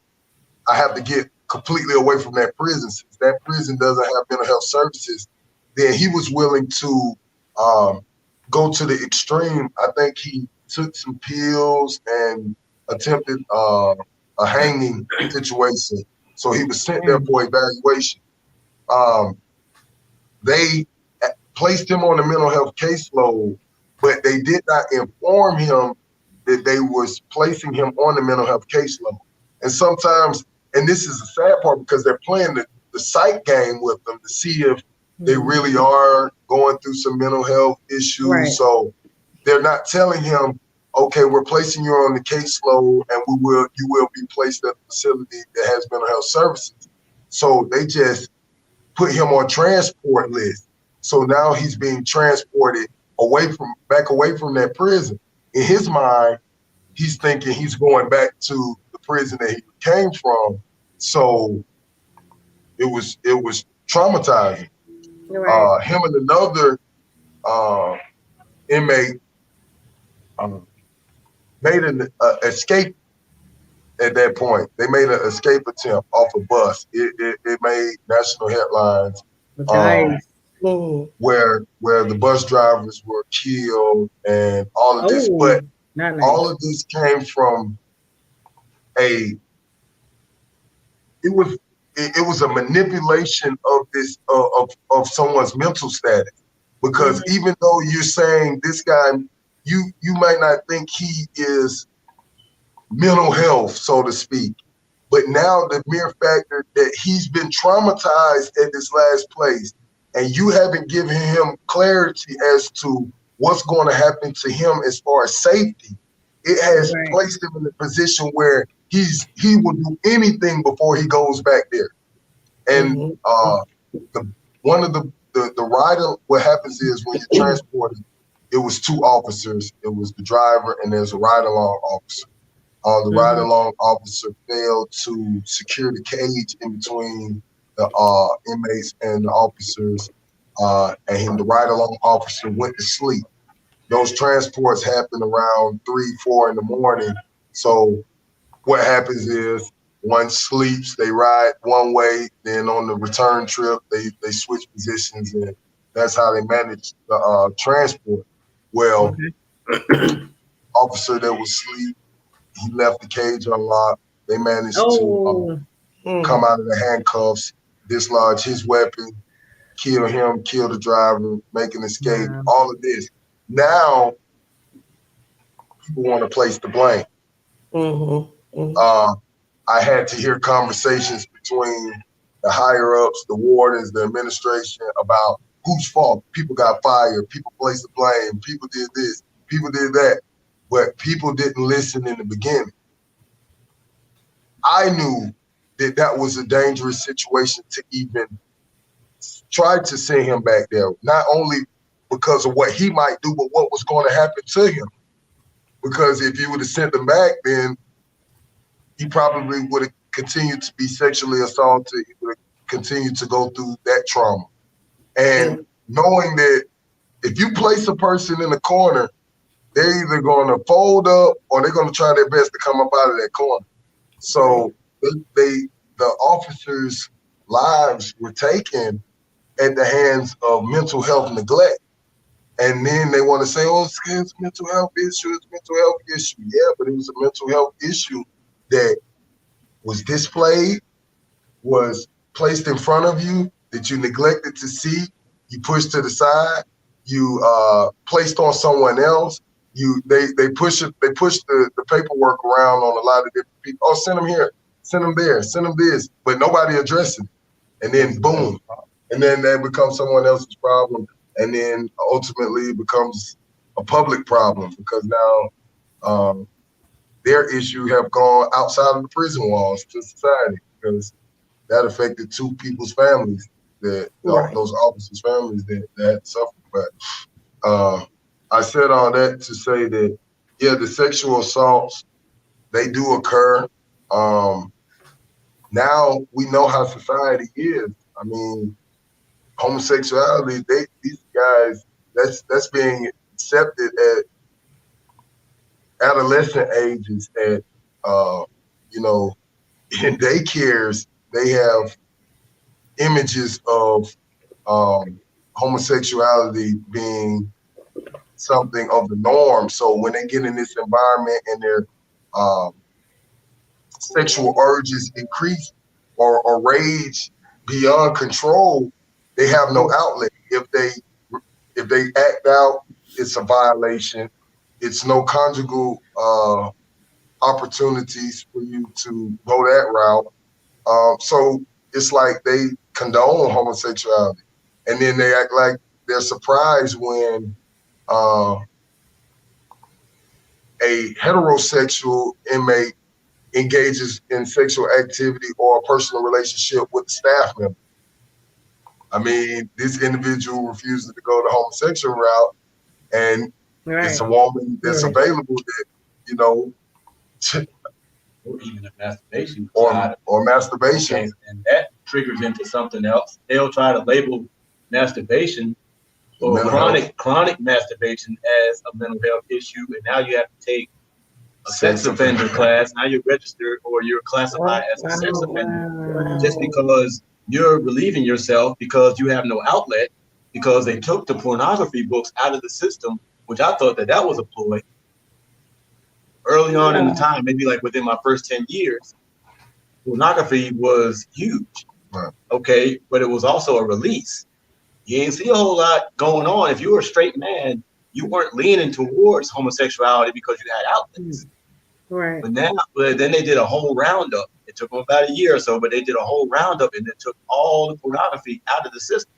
I have to get completely away from that prison. Since that prison doesn't have mental health services, then he was willing to go to the extreme. I think he took some pills and attempted a hanging situation. So he was sent there for evaluation. They placed him on a mental health caseload, but they did not inform him that they was placing him on the mental health caseload. And sometimes, and this is the sad part, because they're playing the psych game with them to see if they really are going through some mental health issues. Right. So they're not telling him, okay, we're placing you on the caseload and you will be placed at a facility that has mental health services. So they just put him on transport list. So now he's being transported back away from that prison. In his mind, he's thinking he's going back to the prison that he came from. So it was traumatizing. Right. Him and another inmate made an escape at that point. They made an escape attempt off a bus. It made national headlines. Nice. Where the bus drivers were killed and all of this. But nice. All of this came from it was a manipulation of this of someone's mental status, because even though you're saying this guy, you might not think he is mental health, so to speak, But now the mere factor that he's been traumatized at this last place, and you haven't given him clarity as to what's going to happen to him as far as safety, it has placed him in a position where he will do anything before he goes back there. And one of the rider, what happens is when you're transported, it was two officers. It was the driver and there's a ride-along officer. The ride-along officer failed to secure the cage in between the inmates and the officers, and the ride-along officer went to sleep. Those transports happen around 3, 4 in the morning. So what happens is one sleeps, they ride one way, then on the return trip, they switch positions, and that's how they manage the transport. Well, officer that was asleep, he left the cage unlocked. They managed to come out of the handcuffs, dislodge his weapon, kill him, kill the driver, make an escape, all of this. Now, people want to place the blame. I had to hear conversations between the higher ups, the wardens, the administration about whose fault. People got fired, people placed the blame, people did this, people did that, but people didn't listen in the beginning. I knew that that was a dangerous situation to even try to send him back there, not only because of what he might do, but what was going to happen to him. Because if you would have sent him back, then he probably would have continued to be sexually assaulted. He would have continued to go through that trauma. And knowing that if you place a person in the corner, they're either going to fold up or they're going to try their best to come up out of that corner. So the officers' lives were taken at the hands of mental health neglect. And then they want to say, oh, it's a mental health issue, it's a mental health issue. Yeah, but it was a mental health issue that was displayed, was placed in front of you, that you neglected to see, you pushed to the side, you placed on someone else. They push the paperwork around on a lot of different people. Oh, send them here, send them there, send them this, but nobody addressing it. And then boom, and then that becomes someone else's problem. And then ultimately it becomes a public problem because now their issue have gone outside of the prison walls to society because that affected two people's families, those officers' families that suffered. But I said all that to say that, yeah, the sexual assaults, they do occur. Now we know how society is. I mean, homosexuality, these guys, that's being accepted at adolescent ages. At in daycares, they have images of homosexuality being something of the norm. So when they get in this environment and their sexual urges increase or rage beyond control, they have no outlet. If they act out, it's a violation. It's no conjugal opportunities for you to go that route. So it's like they condone homosexuality, and then they act like they're surprised when a heterosexual inmate engages in sexual activity or a personal relationship with a staff member. I mean, this individual refuses to go the homosexual route, and it's a woman that's available that, or even a masturbation. Or masturbation. And that triggers into something else. They'll try to label masturbation or chronic masturbation as a mental health issue, and now you have to take a sex offender class. Now you're registered or you're classified as a sex offender just because you're relieving yourself because you have no outlet because they took the pornography books out of the system, which I thought that was a ploy. Early on in the time, maybe like within my first 10 years, pornography was huge. Right. Okay, but it was also a release. You didn't see a whole lot going on. If you were a straight man, you weren't leaning towards homosexuality because you had outlets. Right. But now, then they did a whole roundup. It took them about a year or so, but they did a whole roundup and it took all the pornography out of the system.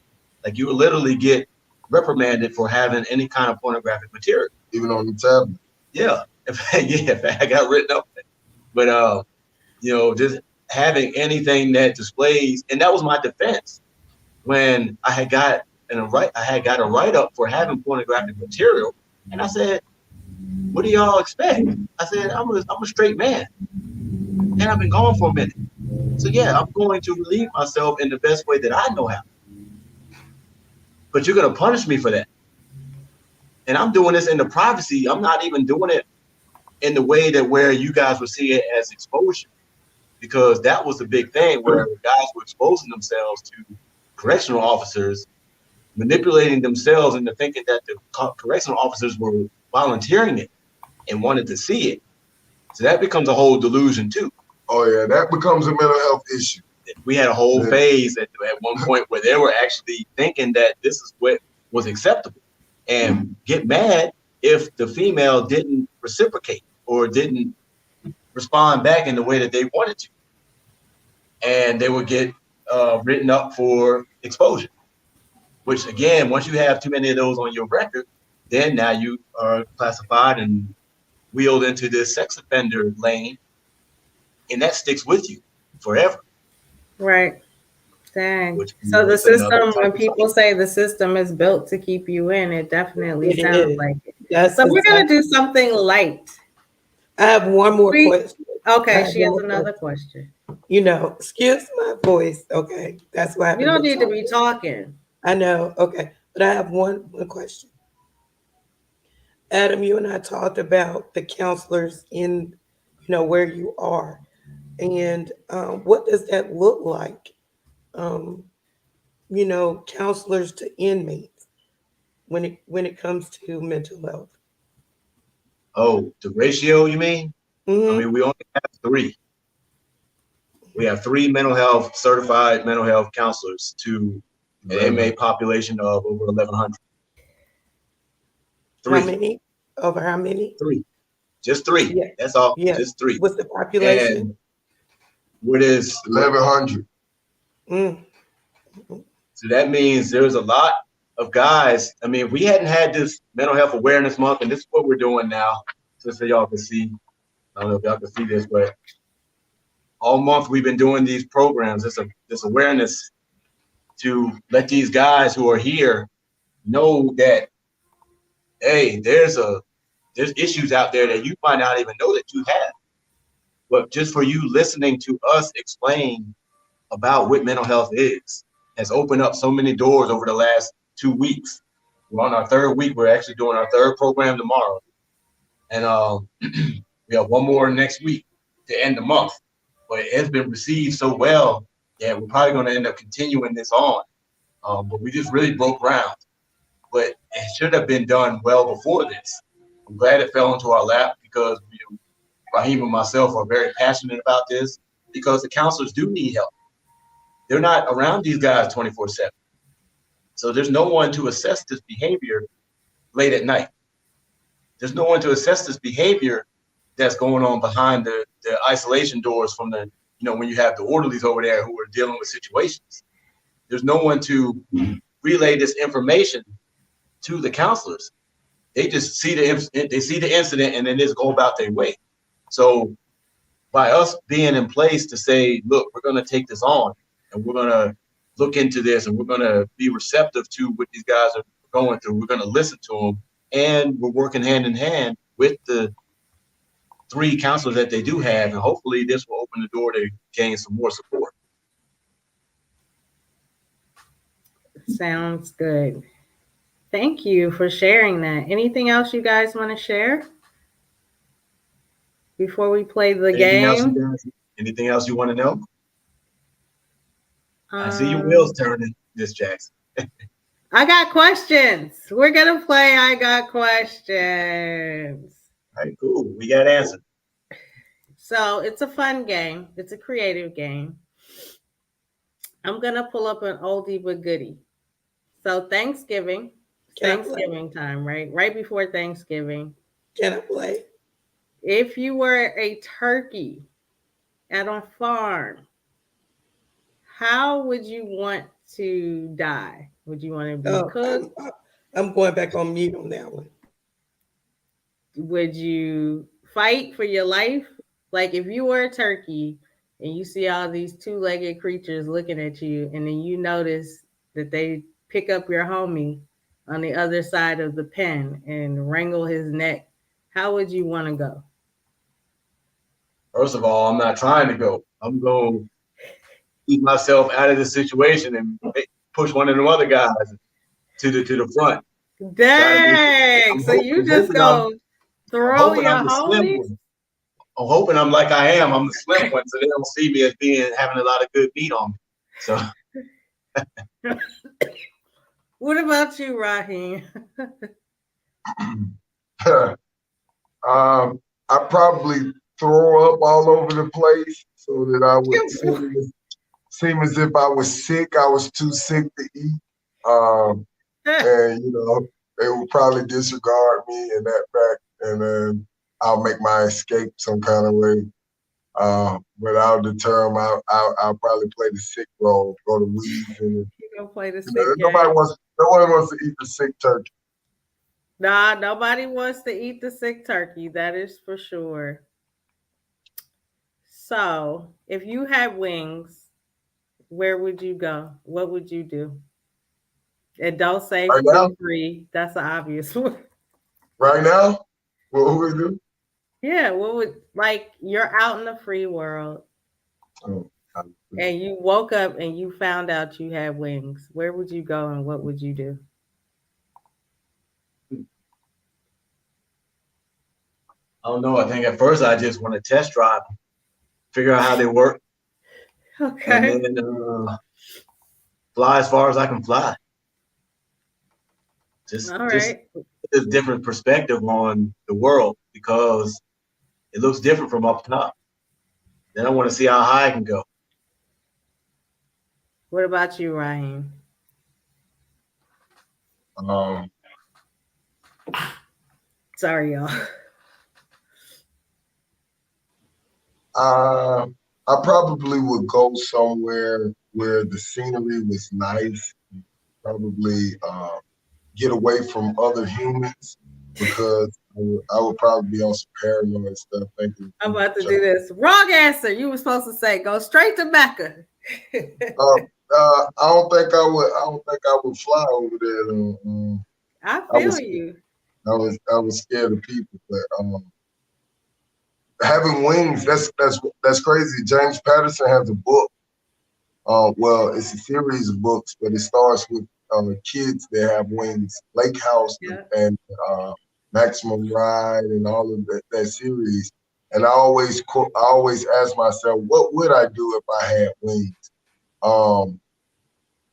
Like you would literally get reprimanded for having any kind of pornographic material. Even on the tablet. Yeah. In fact, I got written up. But, just having anything that displays, and that was my defense when I had got a write-up for having pornographic material. And I said, what do y'all expect? I said, I'm a straight man. And I've been gone for a minute. So yeah, I'm going to relieve myself in the best way that I know how. But you're going to punish me for that. And I'm doing this in the privacy. I'm not even doing it in the way that where you guys would see it as exposure. Because that was the big thing where guys were exposing themselves to correctional officers, manipulating themselves into thinking that the correctional officers were volunteering it and wanted to see it. So that becomes a whole delusion too. Oh yeah, that becomes a mental health issue. We had a whole phase at one point where they were actually thinking that this is what was acceptable and get mad if the female didn't reciprocate or didn't respond back in the way that they wanted to. And they would get written up for exposure, which again, once you have too many of those on your record, then now you are classified and wheeled into this sex offender lane, and that sticks with you forever. Right. Dang. So the system, when people say the system is built to keep you in, it definitely sounds like it. So we're going to do something light. I have one more question. Okay, she has another question. Excuse my voice. Okay, that's why you don't need to be talking. I know. Okay, but I have one question. Adam, you and I talked about the counselors in, where you are, and what does that look like? Counselors to inmates when it comes to mental health. Oh, the ratio, you mean? Mm-hmm. I mean, we only have 3. We have 3 certified mental health counselors to an inmate population of over 1,100. 3. How many? Over how many? 3. Just 3. Yeah. That's all. Yeah. Just 3. What's the population? And what is 1,100? So that means there's a lot of guys. I mean, if we hadn't had this mental health awareness month, and this is what we're doing now, just so y'all can see. I don't know if y'all can see this, but all month we've been doing these programs. This awareness to let these guys who are here know that, hey, there's issues out there that you might not even know that you have. But just for you listening to us explain about what mental health is has opened up so many doors over the last 2 weeks. We're on our 3rd week. We're actually doing our 3rd program tomorrow. And we have one more next week to end the month. But it has been received so well that we're probably going to end up continuing this on. But we just really broke ground. But it should have been done well before this. I'm glad it fell into our lap because Raheem and myself are very passionate about this because the counselors do need help. They're not around these guys 24/7. So there's no one to assess this behavior late at night. There's no one to assess this behavior that's going on behind the isolation doors from when you have the orderlies over there who are dealing with situations. There's no one to relay this information to the counselors. They just see the incident and then just go about their way. So by us being in place to say, look, we're going to take this on and we're going to look into this and we're going to be receptive to what these guys are going through. We're going to listen to them, and we're working hand in hand with the 3 counselors that they do have. And hopefully this will open the door to gain some more support. Sounds good. Thank you for sharing that. Anything else you guys want to share before we play the game? Anything else you want to know? I see your wheels turning, Miss Jackson. I got questions. We're going to play I Got Questions. All right, cool. We got answers. So it's a fun game. It's a creative game. I'm going to pull up an oldie but goodie. So Thanksgiving time, right? Right before Thanksgiving. Can I play? If you were a turkey at a farm, how would you want to die? Would you want to be Oh, cooked? I'm going back on mute on that one. Would you fight for your life? Like if you were a turkey and you see all these two-legged creatures looking at you, and then you notice that they pick up your homie on the other side of the pen and wrangle his neck, how would you want to go? First of all, I'm not trying to go. I'm going to keep myself out of the situation and push one of them other guys to the front. Dang! So you just go throw your I'm the slim homies? one. I'm hoping I'm like I am. I'm the slim one, so they don't see me as having a lot of good meat on me. So. What about you, Raheem? I probably throw up all over the place so that I would seem as if I was sick. I was too sick to eat. And, they would probably disregard me in that fact. And then I'll make my escape some kind of way. But I'll deter them. I'll probably play the sick role, go to wheezing. You gonna play the sick No one wants to eat the sick turkey. Nah, nobody wants to eat the sick turkey. That is for sure. So, if you had wings, where would you go? What would you do? And don't say free. That's the obvious one. Right now? What would we do? Yeah, you're out in the free world. And you woke up and you found out you had wings. Where would you go and what would you do? I don't know. I think at first I just want to test drive, figure out how they work. Okay. And then fly as far as I can fly. Just a different perspective on the world because it looks different from up top. Then I want to see how high I can go. What about you, Raheem? Sorry, y'all. I probably would go somewhere where the scenery was nice. Probably get away from other humans because I would probably be on some paranoid stuff. Thinking I'm about to do this. Wrong answer. You were supposed to say go straight to Mecca. I don't think I would fly over there. I feel you. I was scared of people, but having wings, that's crazy. James Patterson has a book. Well, it's a series of books, but it starts with kids that have wings, Lake House and Maximum Ride and all of that series. And I always ask myself, what would I do if I had wings?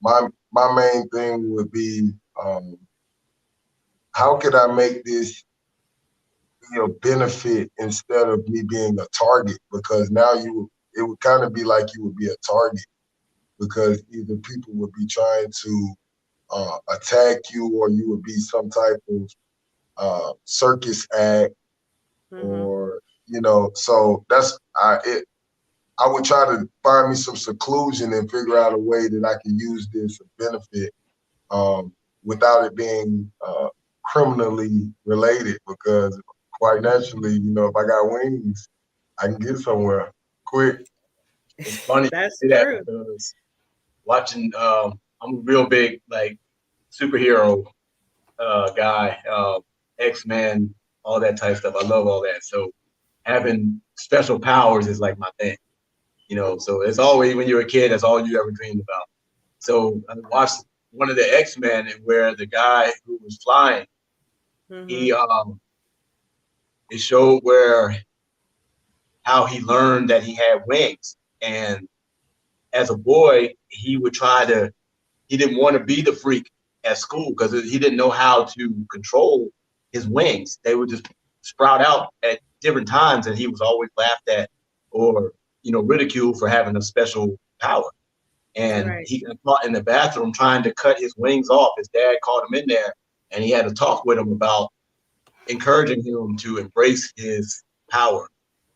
My main thing would be, how could I make this be a benefit instead of me being a target? Because now it would kind of be like you would be a target because either people would be trying to attack you or you would be some type of circus act or, so that's I would try to find me some seclusion and figure out a way that I can use this benefit without it being criminally related because quite naturally, if I got wings, I can get somewhere quick. It's funny. That's true. Because watching, I'm a real big superhero guy, X-Men, all that type of stuff. I love all that. So having special powers is like my thing, So it's always when you're a kid, that's all you ever dreamed about. So I watched one of the X-Men where the guy who was flying, he it showed how he learned that he had wings. And as a boy, he didn't want to be the freak at school because he didn't know how to control his wings. They would just sprout out at different times and he was always laughed at or, ridiculed for having a special power. And he got caught in the bathroom trying to cut his wings off. His dad called him in there and he had to talk with him about encouraging him to embrace his power.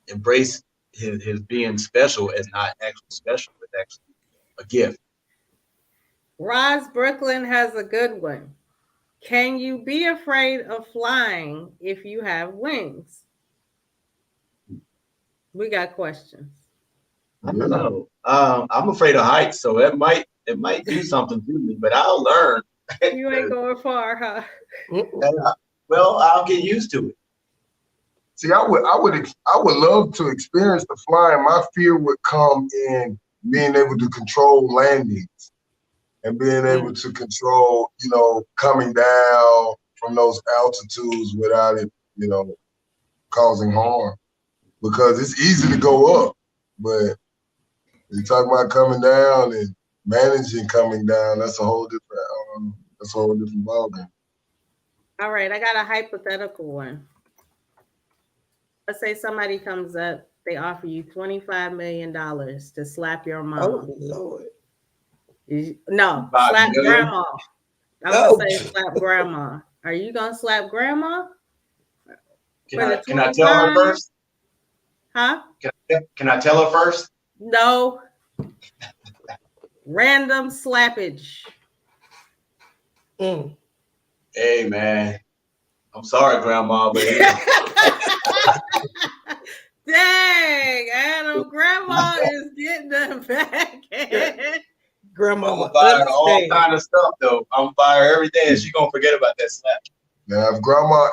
Embrace his being special as not actually special, but actually a gift. Roz Brooklyn has a good one. Can you be afraid of flying if you have wings? We got questions. No, I'm afraid of heights, so it might do something to me, but I'll learn. You ain't going far, huh? Well, I'll get used to it. See, I would love to experience the flying. My fear would come in being able to control landings and being able to control, coming down from those altitudes without it, causing harm. Because it's easy to go up, but you talk about coming down and managing coming down, that's a whole different ballgame. All right, I got a hypothetical one. Let's say somebody comes up, they offer you $25 million to slap your mom. Oh, Lord. No, slap grandma. I'm going to say slap grandma. Are you going to slap grandma? Can I tell her first? Huh? Can I tell her first? No. Random slappage. Hey, man. I'm sorry, grandma, but dang, Adam, grandma is getting them back. Grandma, I'm firing all kind of stuff though. I'm firing everything, and she's gonna forget about that slap. Now, if grandma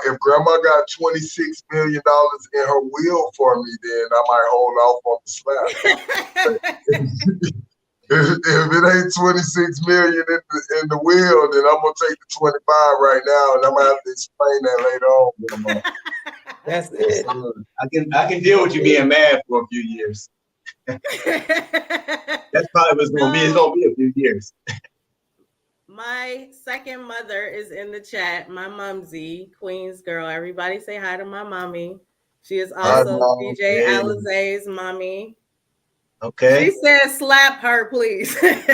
got $26 million in her will for me, then I might hold off on the slap. If it ain't 26 million in the will, then I'm gonna take the 25 right now, and I'm gonna have to explain that later on. That's it. I can deal with you being mad for a few years. That's probably what's gonna be. It's gonna be a few years. My second mother is in the chat. My mumsy, Queens girl. Everybody say hi to my mommy. She is also DJ Alizé's mommy. Okay. She said, "Slap her, please." And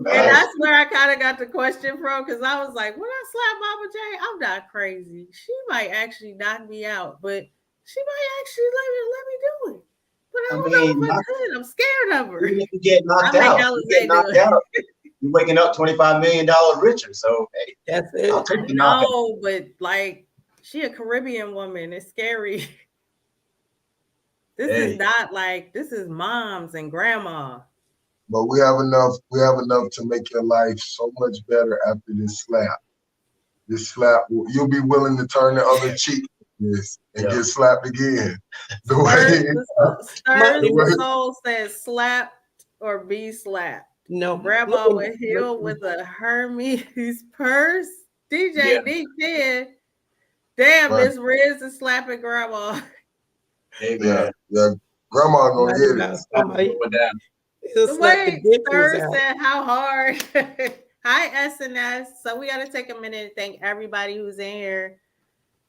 that's where I kind of got the question from, because I was like, "When I slap Mama J, I'm not crazy. She might actually knock me out, but she might actually let me do it. But I don't know if I could. I'm scared of her." Even if you get knocked out, you're waking up $25 million richer. So hey, that's it. I'll take the knockout. No, but like, she a Caribbean woman. It's scary. This is not like, this is moms and grandma. But we have enough to make your life so much better after this slap. This slap, you'll be willing to turn the other cheek and get slapped again. The soul says slap or be slapped. No. Grandma would heal with a Hermes purse. DJ D said, damn, Miss Riz is slapping grandma. Hey, man. Yeah. Grandma gonna get it. Wait, Sir said how hard. Hi, SNS. So we got to take a minute and thank everybody who's in here.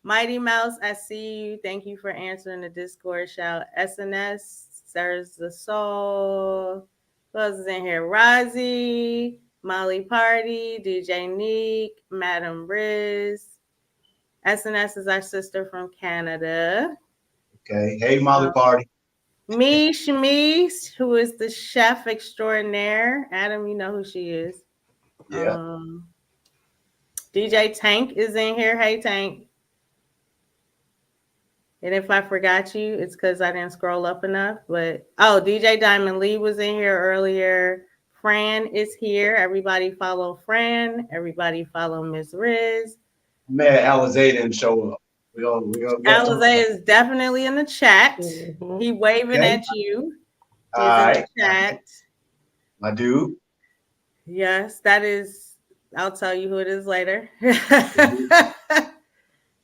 Mighty Mouse, I see you. Thank you for answering the Discord shout. SNS, Sirs the Soul. Who else is in here? Rozzy, Molly Party, DJ Neek, Madam Riz. SNS is our sister from Canada. Okay. Hey, Molly Party. Mish, who is the chef extraordinaire. Adam, you know who she is. Yeah. DJ Tank is in here. Hey, Tank. And if I forgot you, it's because I didn't scroll up enough. But DJ Diamond Lee was in here earlier. Fran is here. Everybody follow Fran. Everybody follow Miss Riz. Man, Alizé didn't show up. Alizé is definitely in the chat. Mm-hmm. He waving at you. He's in the chat. My dude. Yes, that is. I'll tell you who it is later.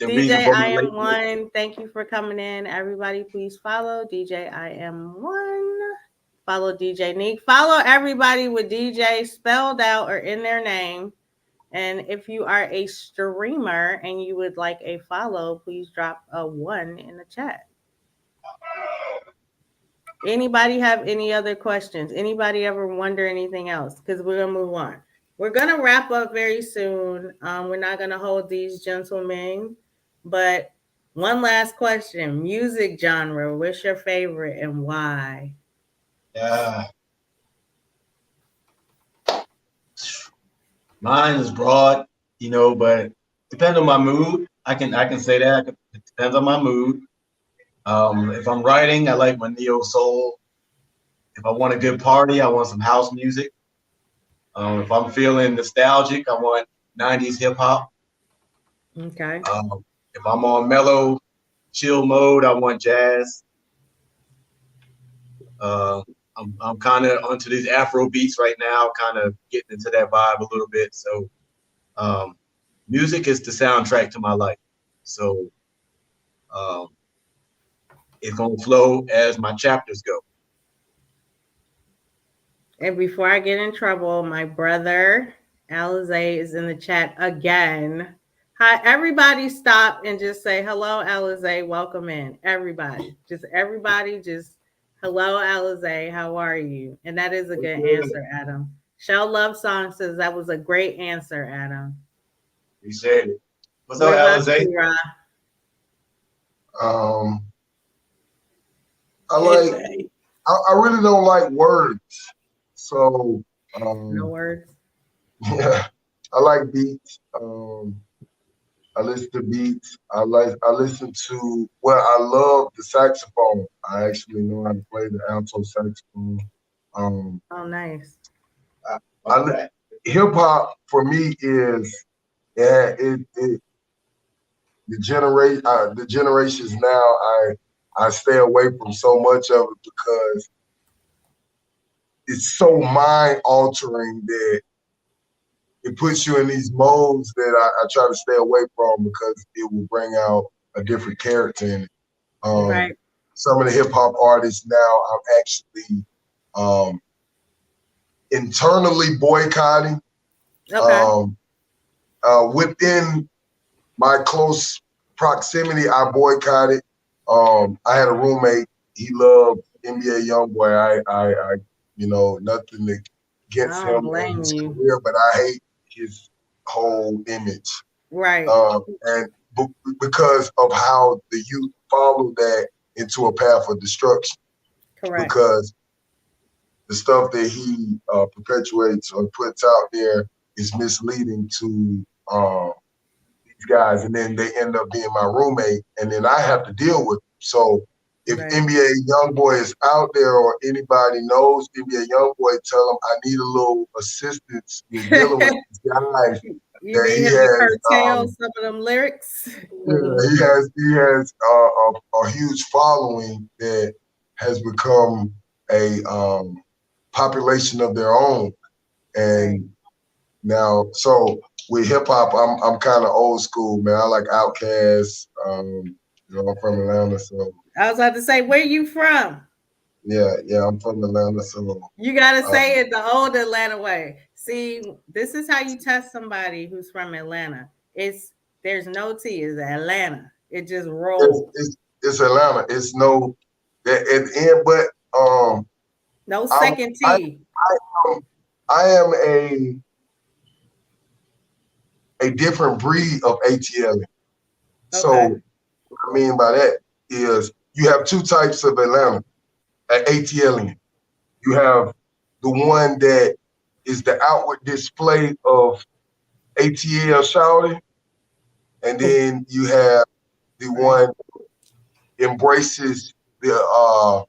DJ I Am One, thank you for coming in. Everybody, please follow DJ I Am One. Follow DJ Neek. Follow everybody with DJ spelled out or in their name. And if you are a streamer and you would like a follow, please drop a 1 in the chat. Anybody have any other questions? Anybody ever wonder anything else? Because we're going to move on. We're going to wrap up very soon. We're not going to hold these gentlemen, but One last question. Music genre. What's your favorite and why? Mine is broad, but depends on my mood. I can say that. It depends on my mood. If I'm writing, I like my neo soul. If I want a good party, I want some house music. If I'm feeling nostalgic, I want 90s hip hop. Okay. If I'm on mellow, chill mode, I want jazz. Uh, I'm kind of onto these Afro beats right now, kind of getting into that vibe a little bit. So music is the soundtrack to my life. So um, it's gonna flow as my chapters go. And before I get in trouble, my brother Alize is in the chat again. Hi, everybody stop and just say hello, Alize. Welcome in. Everybody, just hello, Alize. How are you? And that is a good answer, Adam. Shell Love Song says that was a great answer, Adam. Appreciate it. What's What up, about Alize? you, Ra? I really don't like words. So No words. yeah, I like beats. I listen to beats. I listen to I love the saxophone. I actually know how to play the alto saxophone. Um, Oh, nice. Hip hop for me is it the generations now I stay away from so much of it because it's so mind altering that it puts you in these modes that I try to stay away from because it will bring out a different character in it. Right. Some of the hip hop artists now I'm actually internally boycotting. Okay. Within my close proximity, I boycotted. I had a roommate. He loved NBA YoungBoy. I nothing against I don't him and blame his you. career, but I hate his whole image. Right. And because of how the youth follow that into a path of destruction, Correct. because the stuff that he perpetuates or puts out there is misleading to these guys, and then they end up being my roommate, and then I have to deal with them. So if Right. NBA YoungBoy is out there or anybody knows NBA YoungBoy, tell them I need a little assistance with dealing with these guys You that need he him to has. curtail some of them lyrics. He has a huge following that has become a population of their own, Right. and now so with hip hop, I'm kind of old school, man. I like Outkast. I'm from Atlanta, so I was about to say, where you from? yeah, I'm from Atlanta, so You gotta say it the old Atlanta way. See, this is how you test somebody who's from Atlanta. There's no T, it's Atlanta. It just rolls. it's Atlanta. It's no that at the end, but No I'm second I T. I am a different breed of ATL. Okay. So what I mean by that is you have two types of Atlanta, ATLian. You have the one that is the outward display of ATL shouting, and then you have the one that embraces the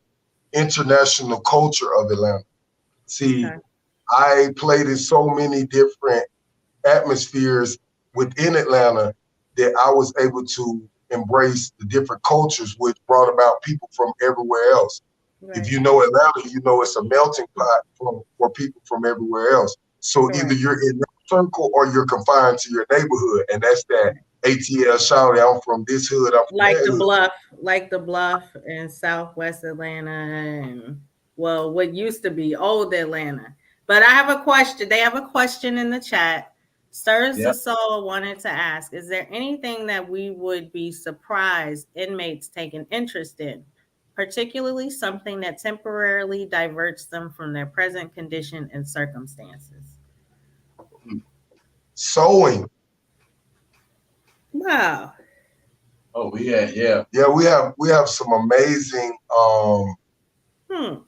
international culture of Atlanta. See, Okay. I played in so many different atmospheres within Atlanta that I was able to embrace the different cultures, which brought about people from everywhere else. If Right. you know Atlanta, you know it's a melting pot for people from everywhere else. So either Correct. you're in that circle or you're confined to your neighborhood, and that's that ATL shouting. I'm from this hood. I'm from Like that the hood. bluff in Southwest Atlanta and what used to be old Atlanta. But I have a question. They have a question in the chat. Stirs the Yep. Soul wanted to ask, is there anything that we would be surprised inmates taking interest in, particularly something that temporarily diverts them from their present condition and circumstances? Sewing. Wow. Oh, yeah. Yeah, we have some amazing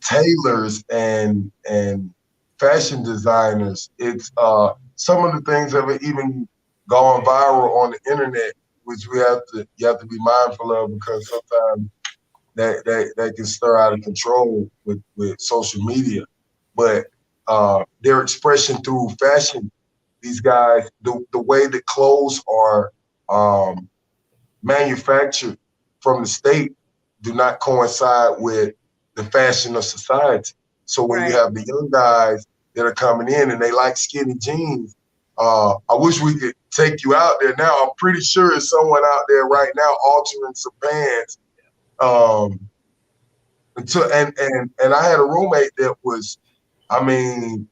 tailors and fashion designers. It's some of the things have even gone viral on the internet, which you have to be mindful of, because sometimes that can stir out of control with social media. But their expression through fashion, these guys, the way the clothes are manufactured from the state do not coincide with the fashion of society. So when you have the young guys that are coming in and they like skinny jeans, I wish we could take you out there now. I'm pretty sure there's someone out there right now altering some pants. And I had a roommate that was, I mean,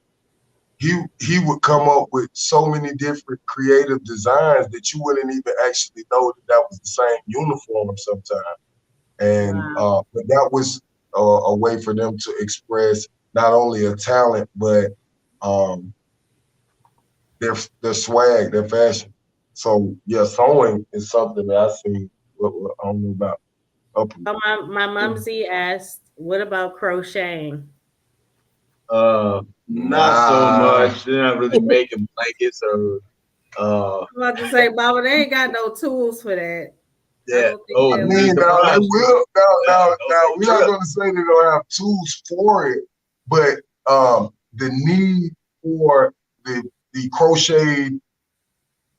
he would come up with so many different creative designs that you wouldn't even actually know that was the same uniform sometimes. And but that was a way for them to express not only a talent, but their swag, their fashion. So yeah, sewing is something that I see. I don't know about. My mumsy asked, "What about crocheting?" Not so much. They're not really making blankets or. I'm about to say, Baba, they ain't got no tools for that. Yeah. I mean, now we're not going to say they don't have tools for it, but the need for the crocheted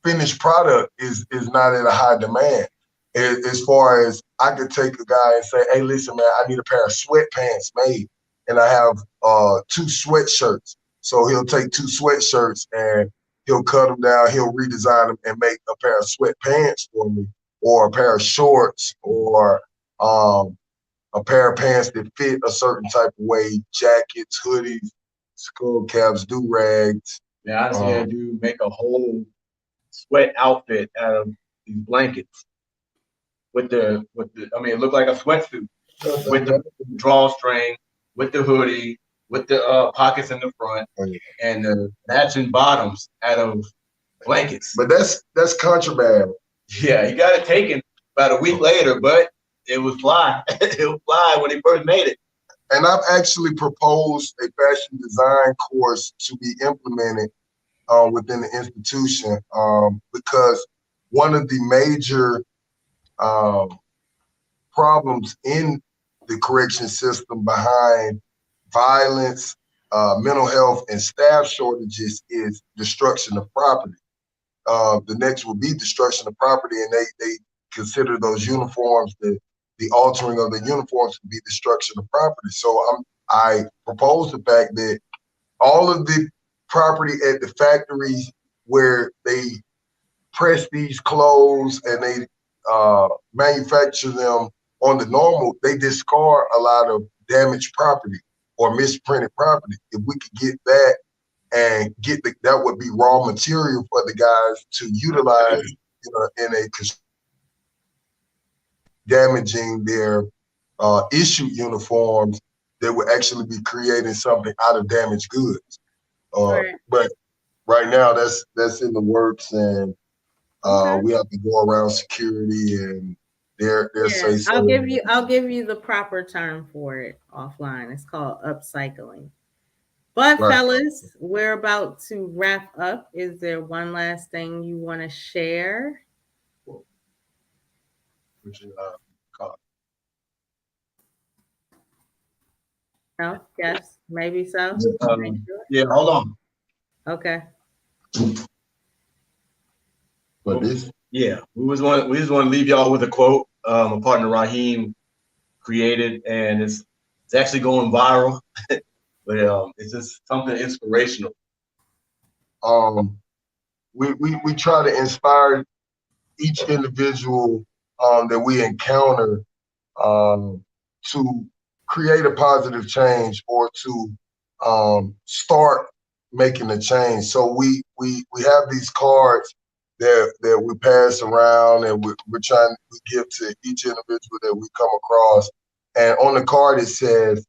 finished product is not at a high demand. As far as I could take a guy and say, hey, listen, man, I need a pair of sweatpants made, and I have 2 sweatshirts. So he'll take 2 sweatshirts and he'll cut them down, he'll redesign them and make a pair of sweatpants for me, or a pair of shorts, or a pair of pants that fit a certain type of way, jackets, hoodies, skull caps, do-rags. Yeah, I see a dude make a whole sweat outfit out of these blankets with the I mean, it looked like a sweatsuit with the drawstring, with the hoodie, with the pockets in the front, and the matching bottoms out of blankets. But that's contraband. Yeah, he got it taken about a week later, but it was fly. It was fly when he first made it. And I've actually proposed a fashion design course to be implemented within the institution, because one of the major problems in the correction system behind violence, mental health, and staff shortages is destruction of property. The next will be destruction of property, and they consider those uniforms, the altering of the uniforms, to be destruction of property. So I propose the fact that all of the property at the factories where they press these clothes and they manufacture them on the normal, they discard a lot of damaged property or misprinted property. If we could get that and that would be raw material for the guys to utilize in a damaging their issued uniforms, that would actually be creating something out of damaged goods. But right now that's in the works, and we have to go around security and their say so. I'll give you the proper term for it offline. It's called upcycling. But fellas, we're about to wrap up. Is there one last thing you want to share? No, yes, maybe so. Yeah, hold on. Okay. But this, we just want to leave y'all with a quote my partner Raheem created, and it's actually going viral. But it's just something inspirational. We try to inspire each individual that we encounter to create a positive change, or to start making a change. So we have these cards that we pass around, and we're trying to give to each individual that we come across. And on the card it says,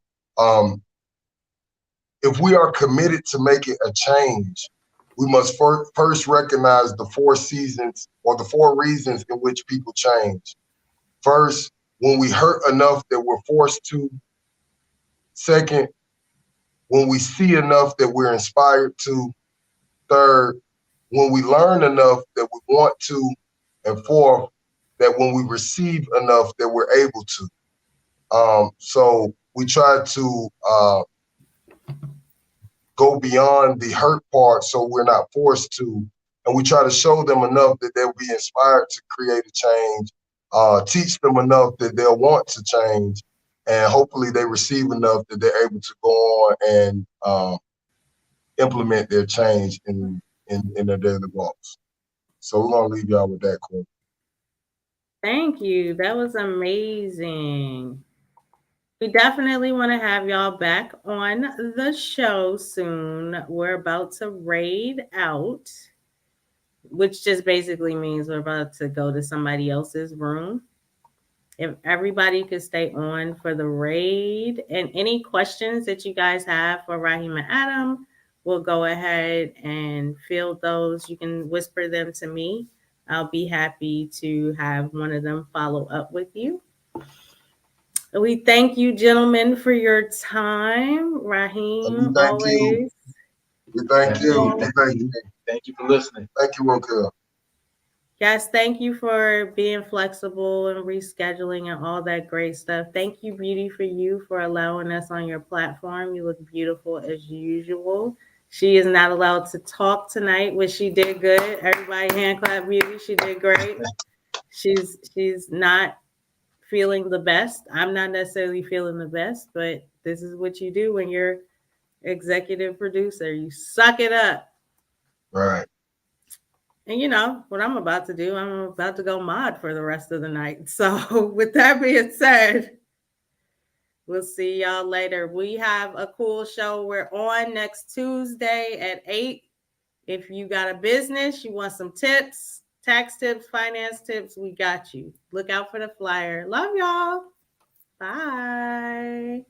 if we are committed to making a change, we must first recognize the 4 seasons, or the 4 reasons in which people change. First, when we hurt enough that we're forced to. Second, when we see enough that we're inspired to. Third, when we learn enough that we want to. And fourth, that when we receive enough that we're able to. So we try to go beyond the hurt part so we're not forced to. And we try to show them enough that they'll be inspired to create a change, teach them enough that they'll want to change, and hopefully they receive enough that they're able to go on and implement their change in their daily walks. So we're going to leave y'all with that, Corey. Thank you. That was amazing. We definitely want to have y'all back on the show soon. We're about to raid out, which just basically means we're about to go to somebody else's room. If everybody could stay on for the raid, and any questions that you guys have for Raheem and Adam, we'll go ahead and field those. You can whisper them to me. I'll be happy to have one of them follow up with you. We thank you, gentlemen, for your time. Raheem, always. We thank you. Thank you for listening. Thank you, Raquel. Yes, thank you for being flexible and rescheduling and all that great stuff. Thank you, Beauty for You, for allowing us on your platform. You look beautiful as usual. She is not allowed to talk tonight, which she did good. Everybody hand clap Beauty. She did great. She's not feeling the best. I'm not necessarily feeling the best, but this is what you do when you're executive producer. You suck it up. Right. And you know what I'm about to do? I'm about to go mod for the rest of the night. So with that being said, we'll see y'all later. We have a cool show. We're on next Tuesday at 8. If you got a business, you want some tips, tax tips, finance tips, we got you. Look out for the flyer. Love y'all. Bye.